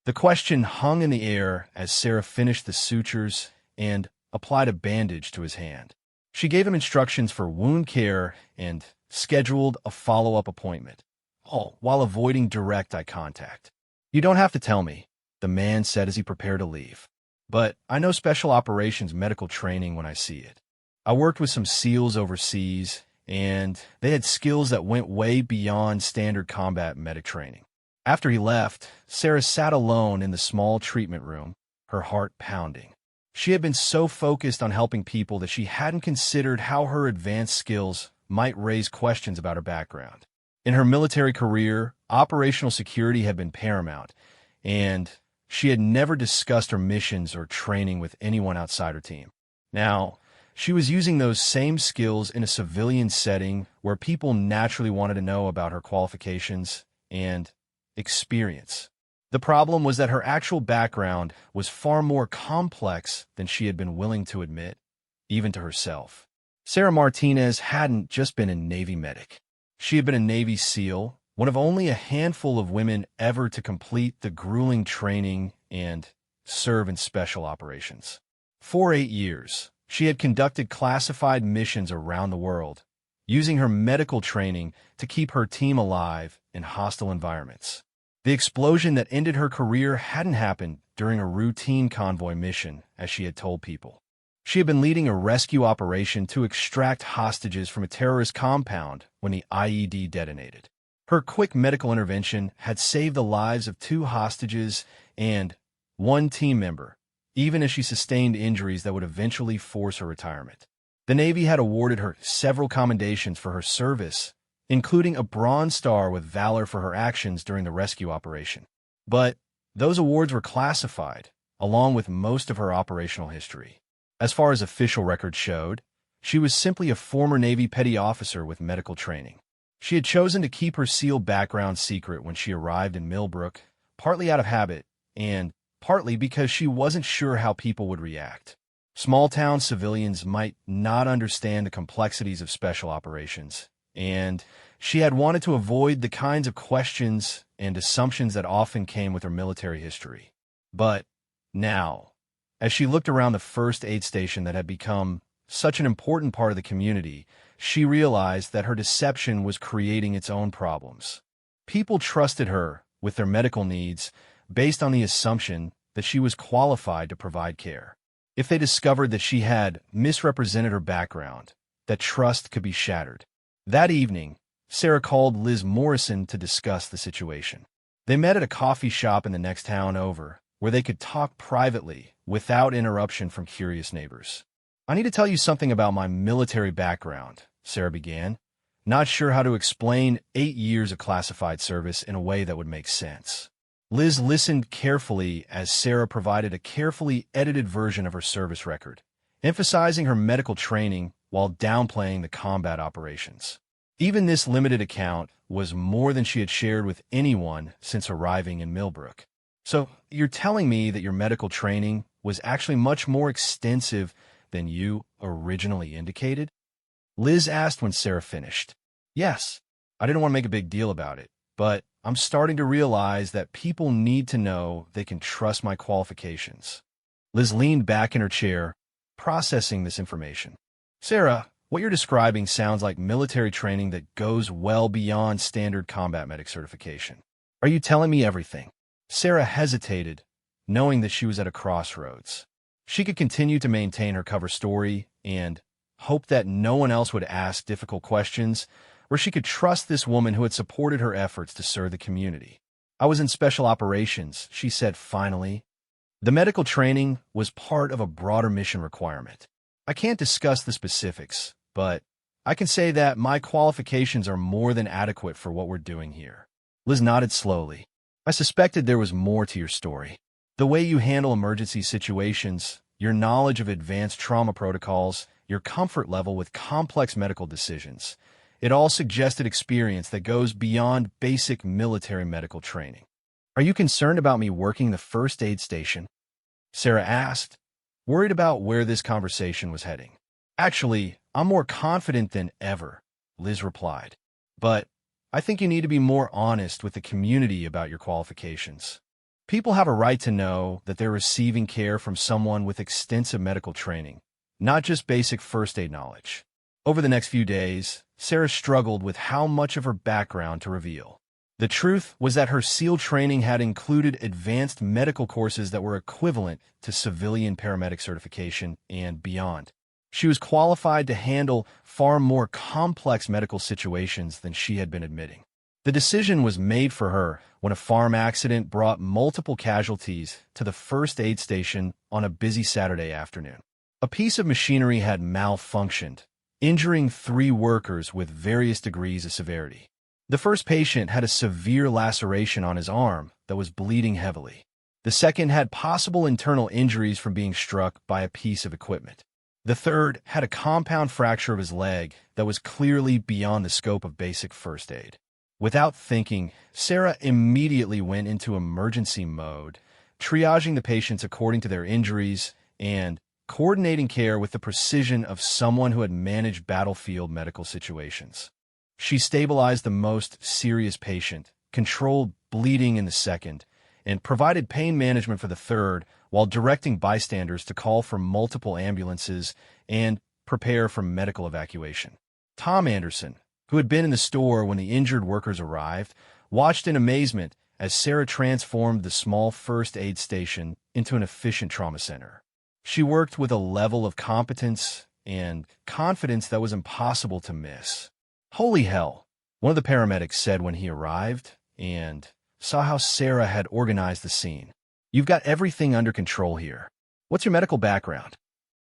The question hung in the air as Sarah finished the sutures and applied a bandage to his hand. She gave him instructions for wound care and scheduled a follow-up appointment, all while avoiding direct eye contact. "You don't have to tell me," the man said as he prepared to leave. "But I know special operations medical training when I see it. I worked with some SEALs overseas, and they had skills that went way beyond standard combat medic training." After he left, Sarah sat alone in the small treatment room, her heart pounding. She had been so focused on helping people that she hadn't considered how her advanced skills might raise questions about her background. In her military career, operational security had been paramount, and she had never discussed her missions or training with anyone outside her team. Now, she was using those same skills in a civilian setting where people naturally wanted to know about her qualifications and experience. The problem was that her actual background was far more complex than she had been willing to admit, even to herself. Sarah Martinez hadn't just been a Navy medic. She had been a Navy SEAL, one of only a handful of women ever to complete the grueling training and serve in special operations. For 8 years, she had conducted classified missions around the world, using her medical training to keep her team alive in hostile environments. The explosion that ended her career hadn't happened during a routine convoy mission, as she had told people. She had been leading a rescue operation to extract hostages from a terrorist compound when the IED detonated. Her quick medical intervention had saved the lives of 2 hostages and 1 team member, even as she sustained injuries that would eventually force her retirement. The Navy had awarded her several commendations for her service, including a Bronze Star with Valor for her actions during the rescue operation. But those awards were classified, along with most of her operational history. As far as official records showed, she was simply a former Navy petty officer with medical training. She had chosen to keep her SEAL background secret when she arrived in Millbrook, partly out of habit, and partly because she wasn't sure how people would react. Small-town civilians might not understand the complexities of special operations, and she had wanted to avoid the kinds of questions and assumptions that often came with her military history. But now, as she looked around the first aid station that had become such an important part of the community, she realized that her deception was creating its own problems. People trusted her with their medical needs based on the assumption that she was qualified to provide care. If they discovered that she had misrepresented her background, that trust could be shattered. That evening, Sarah called Liz Morrison to discuss the situation. They met at a coffee shop in the next town over, where they could talk privately without interruption from curious neighbors. "I need to tell you something about my military background," Sarah began, not sure how to explain 8 years of classified service in a way that would make sense. Liz listened carefully as Sarah provided a carefully edited version of her service record, emphasizing her medical training while downplaying the combat operations. Even this limited account was more than she had shared with anyone since arriving in Millbrook. "So, you're telling me that your medical training was actually much more extensive than you originally indicated?" Liz asked when Sarah finished. "Yes, I didn't want to make a big deal about it, but I'm starting to realize that people need to know they can trust my qualifications." Liz leaned back in her chair, processing this information. "Sarah, what you're describing sounds like military training that goes well beyond standard combat medic certification. Are you telling me everything?" Sarah hesitated, knowing that she was at a crossroads. She could continue to maintain her cover story and hope that no one else would ask difficult questions, or she could trust this woman who had supported her efforts to serve the community. "I was in special operations," she said finally. "The medical training was part of a broader mission requirement. I can't discuss the specifics, but I can say that my qualifications are more than adequate for what we're doing here." Liz nodded slowly. "I suspected there was more to your story. The way you handle emergency situations, your knowledge of advanced trauma protocols, your comfort level with complex medical decisions. It all suggested experience that goes beyond basic military medical training." "Are you concerned about me working the first aid station?" Sarah asked, worried about where this conversation was heading. "Actually, I'm more confident than ever," Liz replied. "But I think you need to be more honest with the community about your qualifications. People have a right to know that they're receiving care from someone with extensive medical training, not just basic first aid knowledge." Over the next few days, Sarah struggled with how much of her background to reveal. The truth was that her SEAL training had included advanced medical courses that were equivalent to civilian paramedic certification and beyond. She was qualified to handle far more complex medical situations than she had been admitting. The decision was made for her when a farm accident brought multiple casualties to the first aid station on a busy Saturday afternoon. A piece of machinery had malfunctioned, injuring 3 workers with various degrees of severity. The first patient had a severe laceration on his arm that was bleeding heavily. The second had possible internal injuries from being struck by a piece of equipment. The third had a compound fracture of his leg that was clearly beyond the scope of basic first aid. Without thinking, Sarah immediately went into emergency mode, triaging the patients according to their injuries and coordinating care with the precision of someone who had managed battlefield medical situations. She stabilized the most serious patient, controlled bleeding in the second, and provided pain management for the third, while directing bystanders to call for multiple ambulances and prepare for medical evacuation. Tom Anderson, who had been in the store when the injured workers arrived, watched in amazement as Sarah transformed the small first aid station into an efficient trauma center. She worked with a level of competence and confidence that was impossible to miss. "Holy hell," one of the paramedics said when he arrived and saw how Sarah had organized the scene. "You've got everything under control here. What's your medical background?"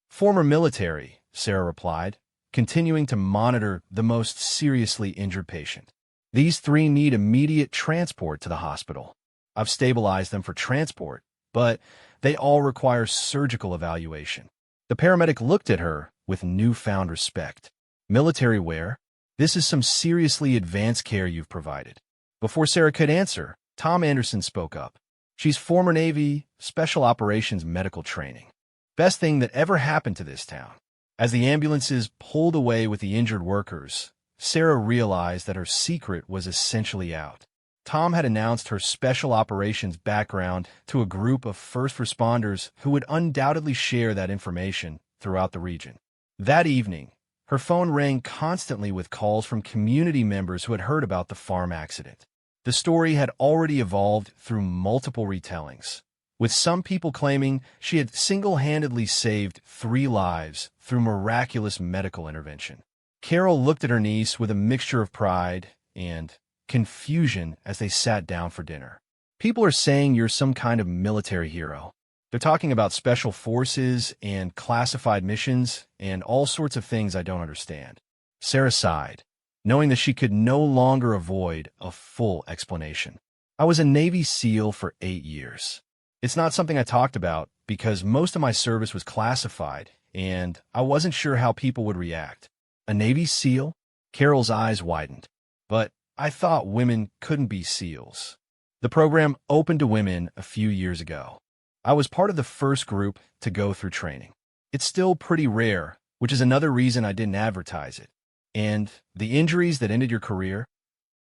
"Former military," Sarah replied, continuing to monitor the most seriously injured patient. "These 3 need immediate transport to the hospital. I've stabilized them for transport, but they all require surgical evaluation." The paramedic looked at her with newfound respect. "Military wear?" This is some seriously advanced care you've provided." Before Sarah could answer, Tom Anderson spoke up. "She's former Navy Special Operations medical training. Best thing that ever happened to this town." As the ambulances pulled away with the injured workers, Sarah realized that her secret was essentially out. Tom had announced her special operations background to a group of first responders who would undoubtedly share that information throughout the region. That evening, her phone rang constantly with calls from community members who had heard about the farm accident. The story had already evolved through multiple retellings, with some people claiming she had single-handedly saved 3 lives through miraculous medical intervention. Carol looked at her niece with a mixture of pride and confusion as they sat down for dinner. "People are saying you're some kind of military hero. They're talking about special forces and classified missions and all sorts of things I don't understand." Sarah sighed, knowing that she could no longer avoid a full explanation. "I was a Navy SEAL for 8 years. It's not something I talked about because most of my service was classified, and I wasn't sure how people would react." "A Navy SEAL?" Carol's eyes widened. "But I thought women couldn't be SEALs." "The program opened to women a few years ago. I was part of the first group to go through training. It's still pretty rare, which is another reason I didn't advertise it." "And the injuries that ended your career?"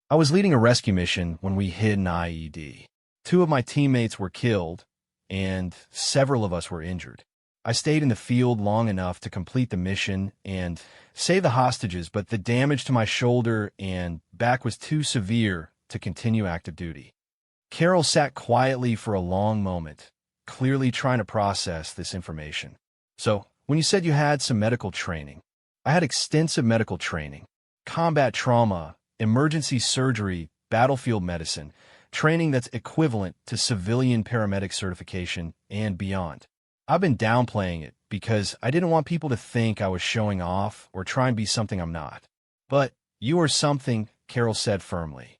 "I was leading a rescue mission when we hid an IED. 2 of my teammates were killed, and several of us were injured. I stayed in the field long enough to complete the mission and save the hostages, but the damage to my shoulder and back was too severe to continue active duty." Carol sat quietly for a long moment, clearly trying to process this information. "So, when you said you had some medical training," "I had extensive medical training, combat trauma, emergency surgery, battlefield medicine, training that's equivalent to civilian paramedic certification and beyond. I've been downplaying it because I didn't want people to think I was showing off or trying to be something I'm not. But you are something," Carol said firmly.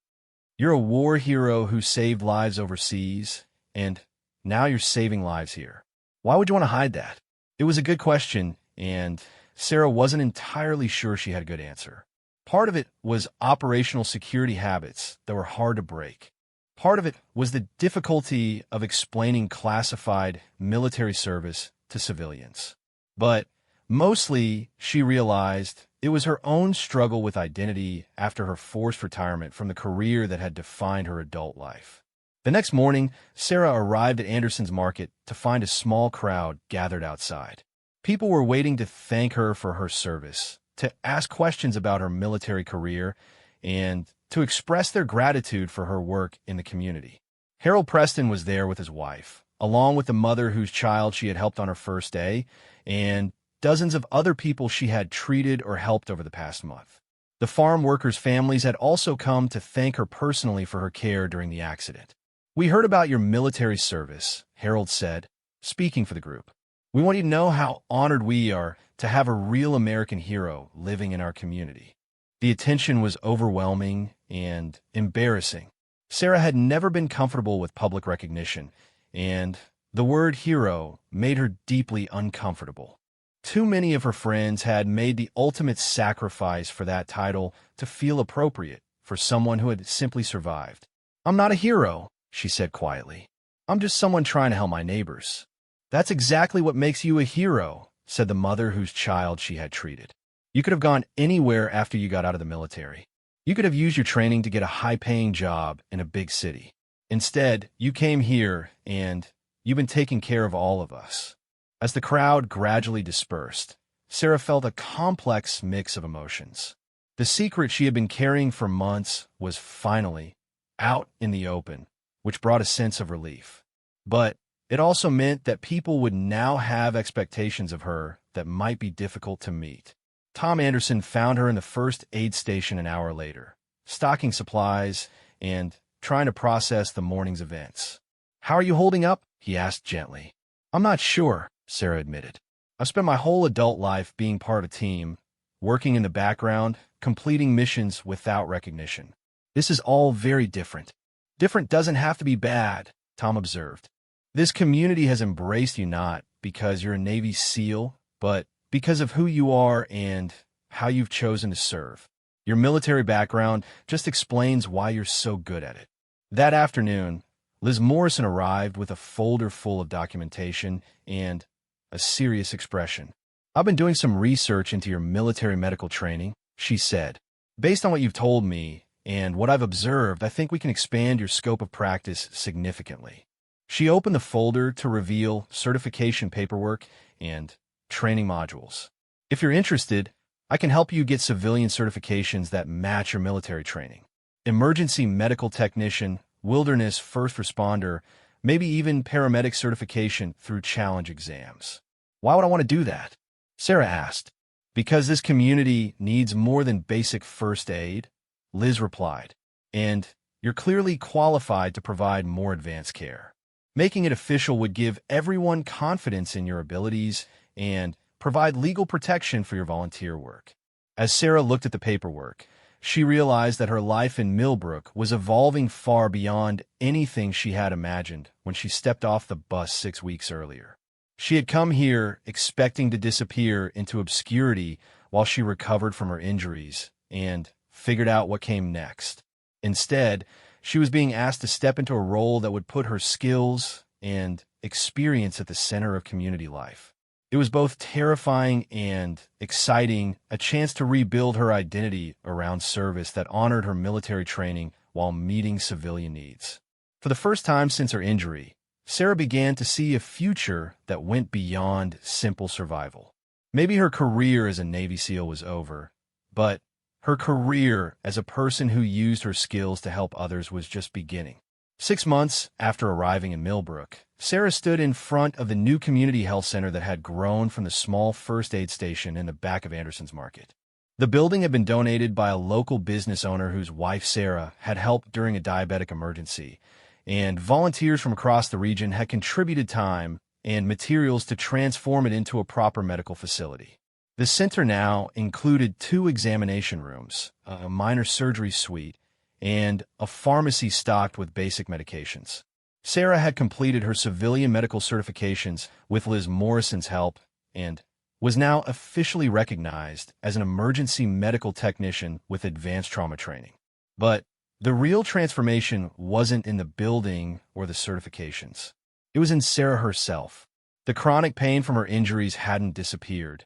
"You're a war hero who saved lives overseas, and now you're saving lives here. Why would you want to hide that?" It was a good question, and Sarah wasn't entirely sure she had a good answer. Part of it was operational security habits that were hard to break. Part of it was the difficulty of explaining classified military service to civilians. But mostly, she realized it was her own struggle with identity after her forced retirement from the career that had defined her adult life. The next morning, Sarah arrived at Anderson's Market to find a small crowd gathered outside. People were waiting to thank her for her service, to ask questions about her military career, and to express their gratitude for her work in the community. Harold Preston was there with his wife, along with the mother whose child she had helped on her first day, and dozens of other people she had treated or helped over the past month. The farm workers' families had also come to thank her personally for her care during the accident. "We heard about your military service," Harold said, speaking for the group. "We want you to know how honored we are to have a real American hero living in our community." The attention was overwhelming and embarrassing. Sarah had never been comfortable with public recognition, and the word hero made her deeply uncomfortable. Too many of her friends had made the ultimate sacrifice for that title to feel appropriate for someone who had simply survived. "I'm not a hero," she said quietly. "I'm just someone trying to help my neighbors." "That's exactly what makes you a hero," said the mother whose child she had treated. "You could have gone anywhere after you got out of the military. You could have used your training to get a high-paying job in a big city. Instead, you came here, and you've been taking care of all of us." As the crowd gradually dispersed, Sarah felt a complex mix of emotions. The secret she had been carrying for months was finally out in the open, which brought a sense of relief. But it also meant that people would now have expectations of her that might be difficult to meet. Tom Anderson found her in the first aid station an hour later, stocking supplies and trying to process the morning's events. "How are you holding up?" he asked gently. "I'm not sure," Sarah admitted. "I've spent my whole adult life being part of a team, working in the background, completing missions without recognition. This is all very different." "Different doesn't have to be bad," Tom observed. "This community has embraced you not because you're a Navy SEAL, but because of who you are and how you've chosen to serve." Your military background just explains why you're so good at it. That afternoon, Liz Morrison arrived with a folder full of documentation and a serious expression. "I've been doing some research into your military medical training," she said. "Based on what you've told me and what I've observed, I think we can expand your scope of practice significantly." She opened the folder to reveal certification paperwork and training modules. "If you're interested, I can help you get civilian certifications that match your military training. Emergency medical technician, wilderness first responder, maybe even paramedic certification through challenge exams." "Why would I want to do that?" Sarah asked. "Because this community needs more than basic first aid," Liz replied. "And you're clearly qualified to provide more advanced care. Making it official would give everyone confidence in your abilities and provide legal protection for your volunteer work." As Sarah looked at the paperwork, she realized that her life in Millbrook was evolving far beyond anything she had imagined when she stepped off the bus 6 weeks earlier. She had come here expecting to disappear into obscurity while she recovered from her injuries and figured out what came next. Instead, she was being asked to step into a role that would put her skills and experience at the center of community life. It was both terrifying and exciting, a chance to rebuild her identity around service that honored her military training while meeting civilian needs. For the first time since her injury, Sarah began to see a future that went beyond simple survival. Maybe her career as a Navy SEAL was over, but her career as a person who used her skills to help others was just beginning. 6 months after arriving in Millbrook, Sarah stood in front of the new community health center that had grown from the small first aid station in the back of Anderson's Market. The building had been donated by a local business owner whose wife, Sarah, had helped during a diabetic emergency, and volunteers from across the region had contributed time and materials to transform it into a proper medical facility. The center now included 2 examination rooms, a minor surgery suite, and a pharmacy stocked with basic medications. Sarah had completed her civilian medical certifications with Liz Morrison's help and was now officially recognized as an emergency medical technician with advanced trauma training. But the real transformation wasn't in the building or the certifications. It was in Sarah herself. The chronic pain from her injuries hadn't disappeared,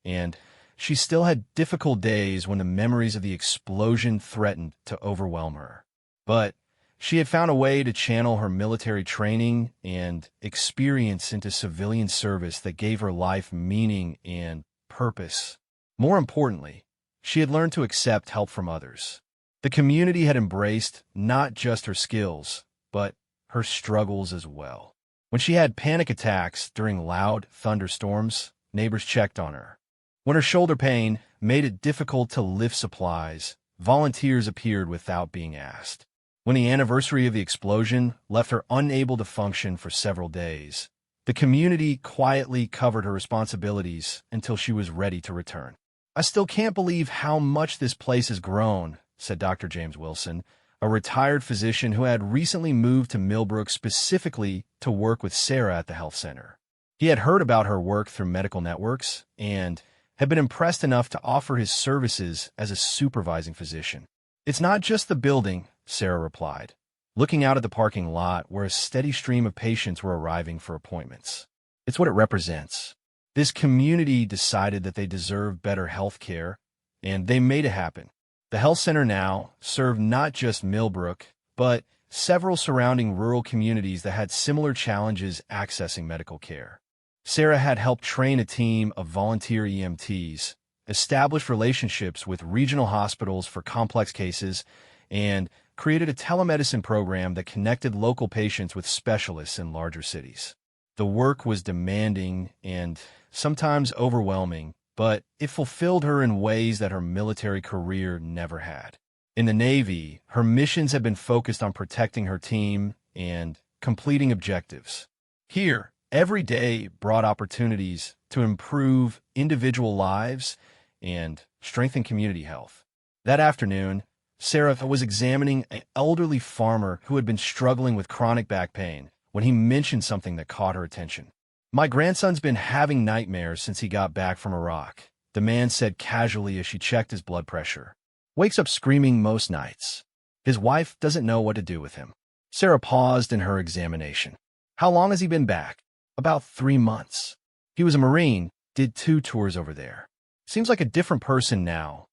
and she still had difficult days when the memories of the explosion threatened to overwhelm her. But she had found a way to channel her military training and experience into civilian service that gave her life meaning and purpose. More importantly, she had learned to accept help from others. The community had embraced not just her skills, but her struggles as well. When she had panic attacks during loud thunderstorms, neighbors checked on her. When her shoulder pain made it difficult to lift supplies, volunteers appeared without being asked. When the anniversary of the explosion left her unable to function for several days, the community quietly covered her responsibilities until she was ready to return. "I still can't believe how much this place has grown," said Dr. James Wilson, a retired physician who had recently moved to Millbrook specifically to work with Sarah at the health center. He had heard about her work through medical networks and had been impressed enough to offer his services as a supervising physician. "It's not just the building," Sarah replied, looking out at the parking lot where a steady stream of patients were arriving for appointments. "It's what it represents." This community decided that they deserved better health care, and they made it happen. The health center now served not just Millbrook, but several surrounding rural communities that had similar challenges accessing medical care. Sarah had helped train a team of volunteer EMTs, establish relationships with regional hospitals for complex cases, and created a telemedicine program that connected local patients with specialists in larger cities. The work was demanding and sometimes overwhelming, but it fulfilled her in ways that her military career never had. In the Navy, her missions had been focused on protecting her team and completing objectives. Here, every day brought opportunities to improve individual lives and strengthen community health. That afternoon, Sarah was examining an elderly farmer who had been struggling with chronic back pain when he mentioned something that caught her attention. "My grandson's been having nightmares since he got back from Iraq," the man said casually as she checked his blood pressure. Wakes up screaming most nights. His wife doesn't know what to do with him. Sarah paused in her examination. How long has he been back? About 3 months. He was a Marine, did 2 tours over there. Seems like a different person now.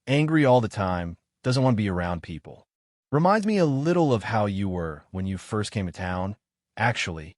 Angry all the time, doesn't want to be around people. Reminds me a little of how you were when you first came to town. Actually,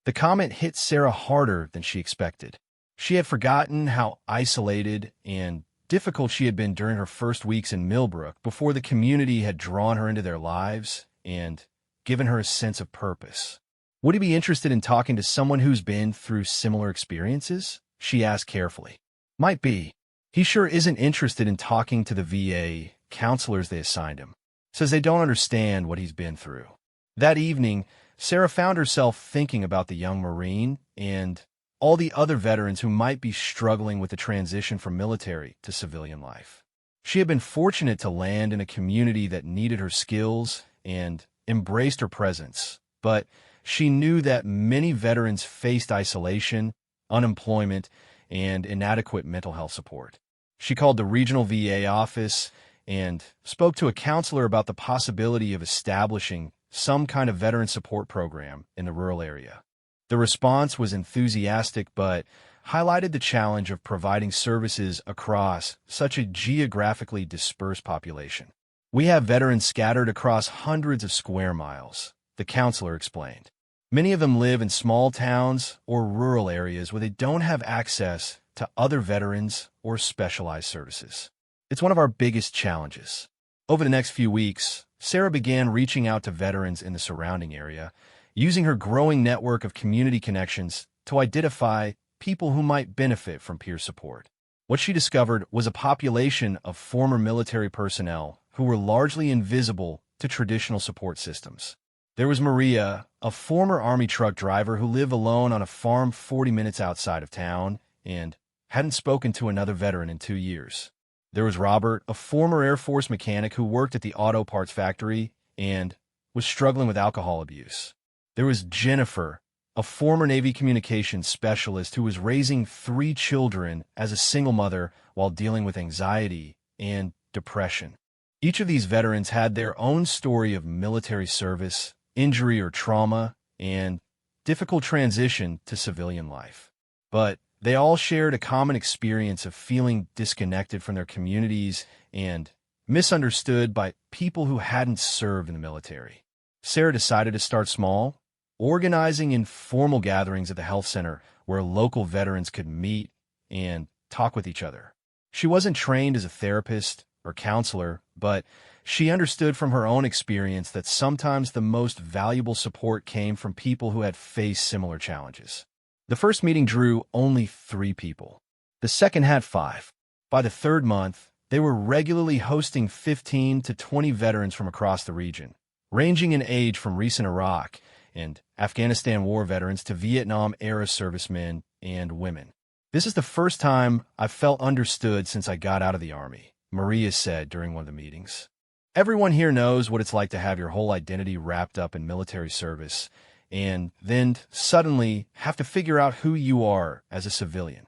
the comment hit Sarah harder than she expected. She had forgotten how isolated and difficult she had been during her first weeks in Millbrook before the community had drawn her into their lives and given her a sense of purpose. Would he be interested in talking to someone who's been through similar experiences? She asked carefully. Might be. He sure isn't interested in talking to the VA counselors they assigned him. Says they don't understand what he's been through. That evening, Sarah found herself thinking about the young Marine and all the other veterans who might be struggling with the transition from military to civilian life. She had been fortunate to land in a community that needed her skills and embraced her presence, but she knew that many veterans faced isolation, unemployment, and inadequate mental health support. She called the regional VA office and spoke to a counselor about the possibility of establishing some kind of veteran support program in the rural area. The response was enthusiastic but highlighted the challenge of providing services across such a geographically dispersed population. We have veterans scattered across hundreds of square miles, the counselor explained. Many of them live in small towns or rural areas where they don't have access to other veterans or specialized services. It's one of our biggest challenges. Over the next few weeks, Sarah began reaching out to veterans in the surrounding area, using her growing network of community connections to identify people who might benefit from peer support. What she discovered was a population of former military personnel who were largely invisible to traditional support systems. There was Maria, a former Army truck driver who lived alone on a farm 40 minutes outside of town and hadn't spoken to another veteran in 2 years. There was Robert, a former Air Force mechanic who worked at the auto parts factory and was struggling with alcohol abuse. There was Jennifer, a former Navy communications specialist who was raising 3 children as a single mother while dealing with anxiety and depression. Each of these veterans had their own story of military service, injury or trauma, and difficult transition to civilian life. But they all shared a common experience of feeling disconnected from their communities and misunderstood by people who hadn't served in the military. Sarah decided to start small, organizing informal gatherings at the health center where local veterans could meet and talk with each other. She wasn't trained as a therapist or counselor, but she understood from her own experience that sometimes the most valuable support came from people who had faced similar challenges. The first meeting drew only 3 people. The second had 5. By the 3rd month, they were regularly hosting 15 to 20 veterans from across the region, ranging in age from recent Iraq and Afghanistan war veterans to Vietnam-era servicemen and women. This is the first time I've felt understood since I got out of the Army, Maria said during one of the meetings. Everyone here knows what it's like to have your whole identity wrapped up in military service and then suddenly have to figure out who you are as a civilian.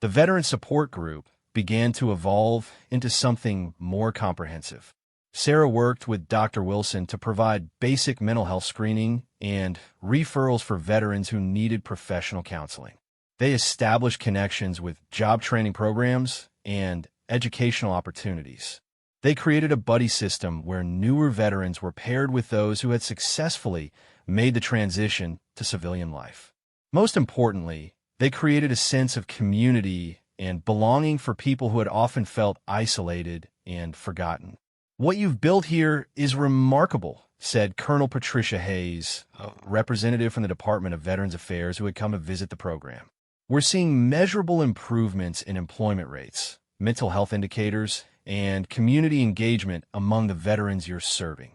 The Veteran Support Group began to evolve into something more comprehensive. Sarah worked with Dr. Wilson to provide basic mental health screening and referrals for veterans who needed professional counseling. They established connections with job training programs and educational opportunities. They created a buddy system where newer veterans were paired with those who had successfully made the transition to civilian life. Most importantly, they created a sense of community and belonging for people who had often felt isolated and forgotten. What you've built here is remarkable, said Colonel Patricia Hayes, a representative from the Department of Veterans Affairs who had come to visit the program. We're seeing measurable improvements in employment rates, mental health indicators, and community engagement among the veterans you're serving.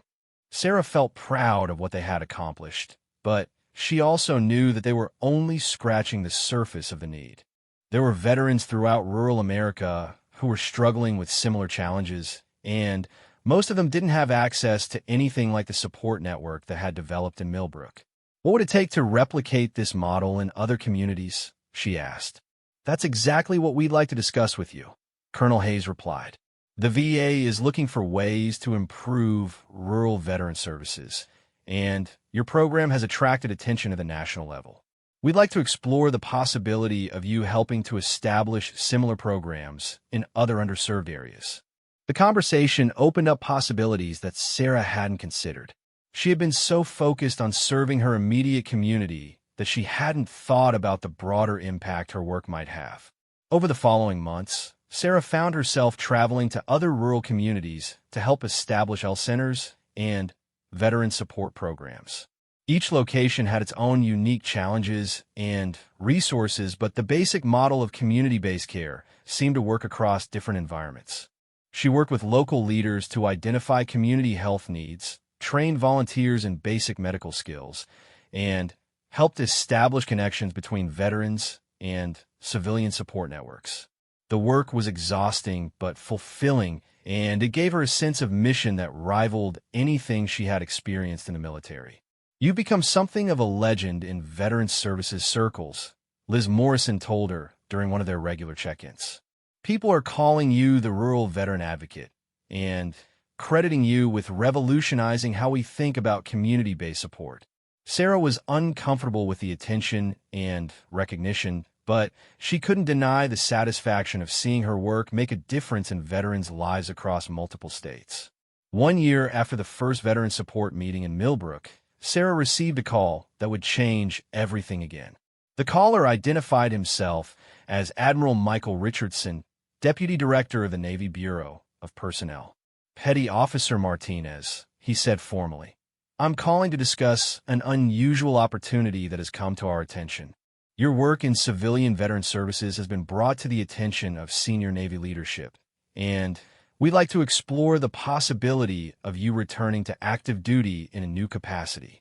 Sarah felt proud of what they had accomplished, but she also knew that they were only scratching the surface of the need. There were veterans throughout rural America who were struggling with similar challenges, and most of them didn't have access to anything like the support network that had developed in Millbrook. What would it take to replicate this model in other communities? She asked. That's exactly what we'd like to discuss with you, Colonel Hayes replied. The VA is looking for ways to improve rural veteran services, and your program has attracted attention at the national level. We'd like to explore the possibility of you helping to establish similar programs in other underserved areas. The conversation opened up possibilities that Sarah hadn't considered. She had been so focused on serving her immediate community that she hadn't thought about the broader impact her work might have. Over the following months, Sarah found herself traveling to other rural communities to help establish health centers and veteran support programs. Each location had its own unique challenges and resources, but the basic model of community-based care seemed to work across different environments. She worked with local leaders to identify community health needs, trained volunteers in basic medical skills, and helped establish connections between veterans and civilian support networks. The work was exhausting but fulfilling, and it gave her a sense of mission that rivaled anything she had experienced in the military. "You've become something of a legend in veteran services circles," Liz Morrison told her during one of their regular check-ins. "People are calling you the rural veteran advocate and crediting you with revolutionizing how we think about community-based support." Sarah was uncomfortable with the attention and recognition, but she couldn't deny the satisfaction of seeing her work make a difference in veterans' lives across multiple states. One year after the first veteran support meeting in Millbrook, Sarah received a call that would change everything again. The caller identified himself as Admiral Michael Richardson, Deputy Director of the Navy Bureau of Personnel. "Petty Officer Martinez," he said formally, "I'm calling to discuss an unusual opportunity that has come to our attention. Your work in civilian veteran services has been brought to the attention of senior Navy leadership, and we'd like to explore the possibility of you returning to active duty in a new capacity."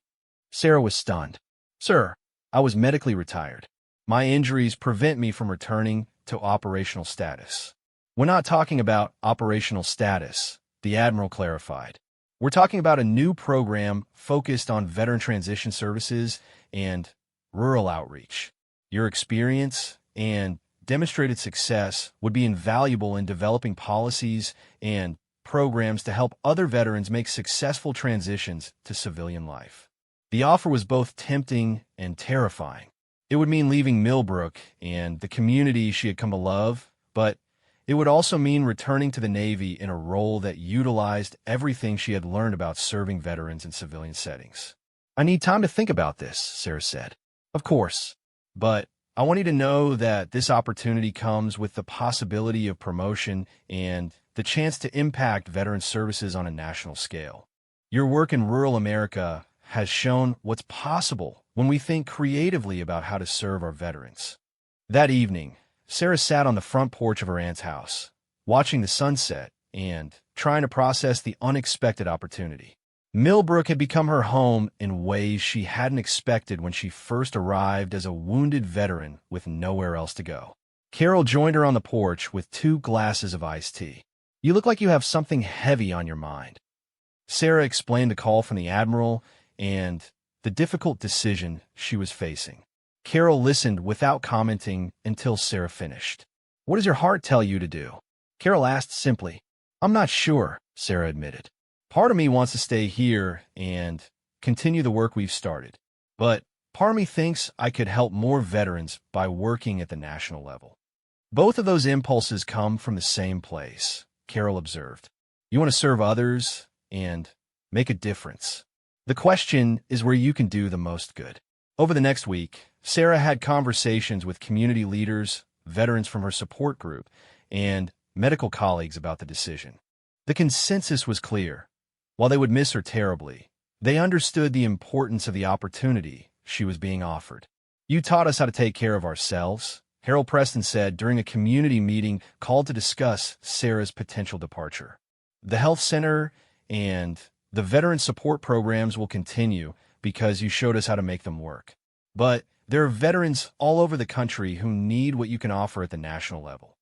Sarah was stunned. "Sir, I was medically retired. My injuries prevent me from returning to operational status." "We're not talking about operational status," the Admiral clarified. "We're talking about a new program focused on veteran transition services and rural outreach. Your experience and demonstrated success would be invaluable in developing policies and programs to help other veterans make successful transitions to civilian life." The offer was both tempting and terrifying. It would mean leaving Millbrook and the community she had come to love, but it would also mean returning to the Navy in a role that utilized everything she had learned about serving veterans in civilian settings. "I need time to think about this," Sarah said. "Of course. But I want you to know that this opportunity comes with the possibility of promotion and the chance to impact veteran services on a national scale. Your work in rural America has shown what's possible when we think creatively about how to serve our veterans." That evening, Sarah sat on the front porch of her aunt's house, watching the sunset and trying to process the unexpected opportunity. Millbrook had become her home in ways she hadn't expected when she first arrived as a wounded veteran with nowhere else to go. Carol joined her on the porch with 2 glasses of iced tea. "You look like you have something heavy on your mind." Sarah explained the call from the Admiral and the difficult decision she was facing. Carol listened without commenting until Sarah finished. "What does your heart tell you to do?" Carol asked simply. "I'm not sure," Sarah admitted. "Part of me wants to stay here and continue the work we've started, but part of me thinks I could help more veterans by working at the national level." "Both of those impulses come from the same place," Carol observed. "You want to serve others and make a difference. The question is where you can do the most good." Over the next week, Sarah had conversations with community leaders, veterans from her support group, and medical colleagues about the decision. The consensus was clear. While they would miss her terribly, they understood the importance of the opportunity she was being offered. "You taught us how to take care of ourselves," Harold Preston said during a community meeting called to discuss Sarah's potential departure. "The health center and the veteran support programs will continue because you showed us how to make them work. But there are veterans all over the country who need what you can offer at the national level."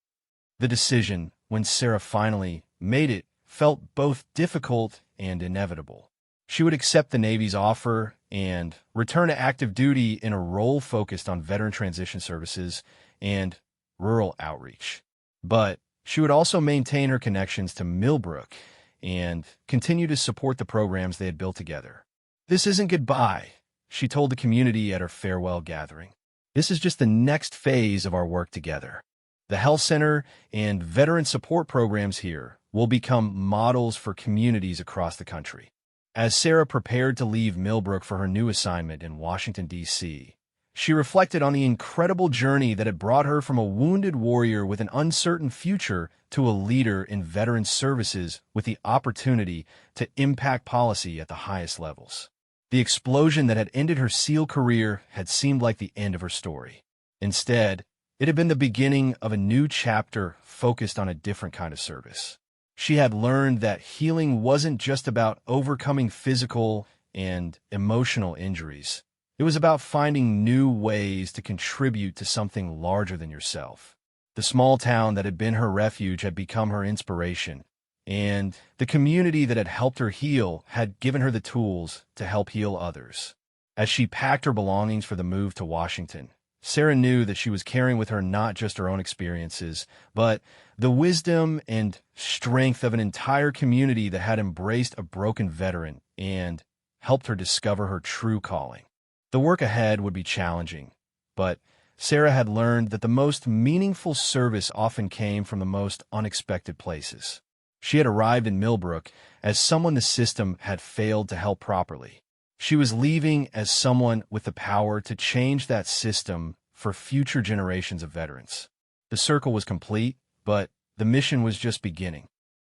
The decision, when Sarah finally made it, felt both difficult and inevitable. She would accept the Navy's offer and return to active duty in a role focused on veteran transition services and rural outreach. But She would also maintain her connections to Millbrook and continue to support the programs they had built together. "This isn't goodbye," she told the community at her farewell gathering. "This is just the next phase of our work together. The health center and veteran support programs here will become models for communities across the country." As Sarah prepared to leave Millbrook for her new assignment in Washington, D.C., she reflected on the incredible journey that had brought her from a wounded warrior with an uncertain future to a leader in veteran services with the opportunity to impact policy at the highest levels. The explosion that had ended her SEAL career had seemed like the end of her story. Instead, it had been the beginning of a new chapter focused on a different kind of service. She had learned that healing wasn't just about overcoming physical and emotional injuries. It was about finding new ways to contribute to something larger than yourself. The small town that had been her refuge had become her inspiration, and the community that had helped her heal had given her the tools to help heal others. As she packed her belongings for the move to Washington, Sarah knew that she was carrying with her not just her own experiences, but the wisdom and strength of an entire community that had embraced a broken veteran and helped her discover her true calling. The work ahead would be challenging, but Sarah had learned that the most meaningful service often came from the most unexpected places. She had arrived in Millbrook as someone the system had failed to help properly. She was leaving as someone with the power to change that system for future generations of veterans. The circle was complete, but the mission was just beginning.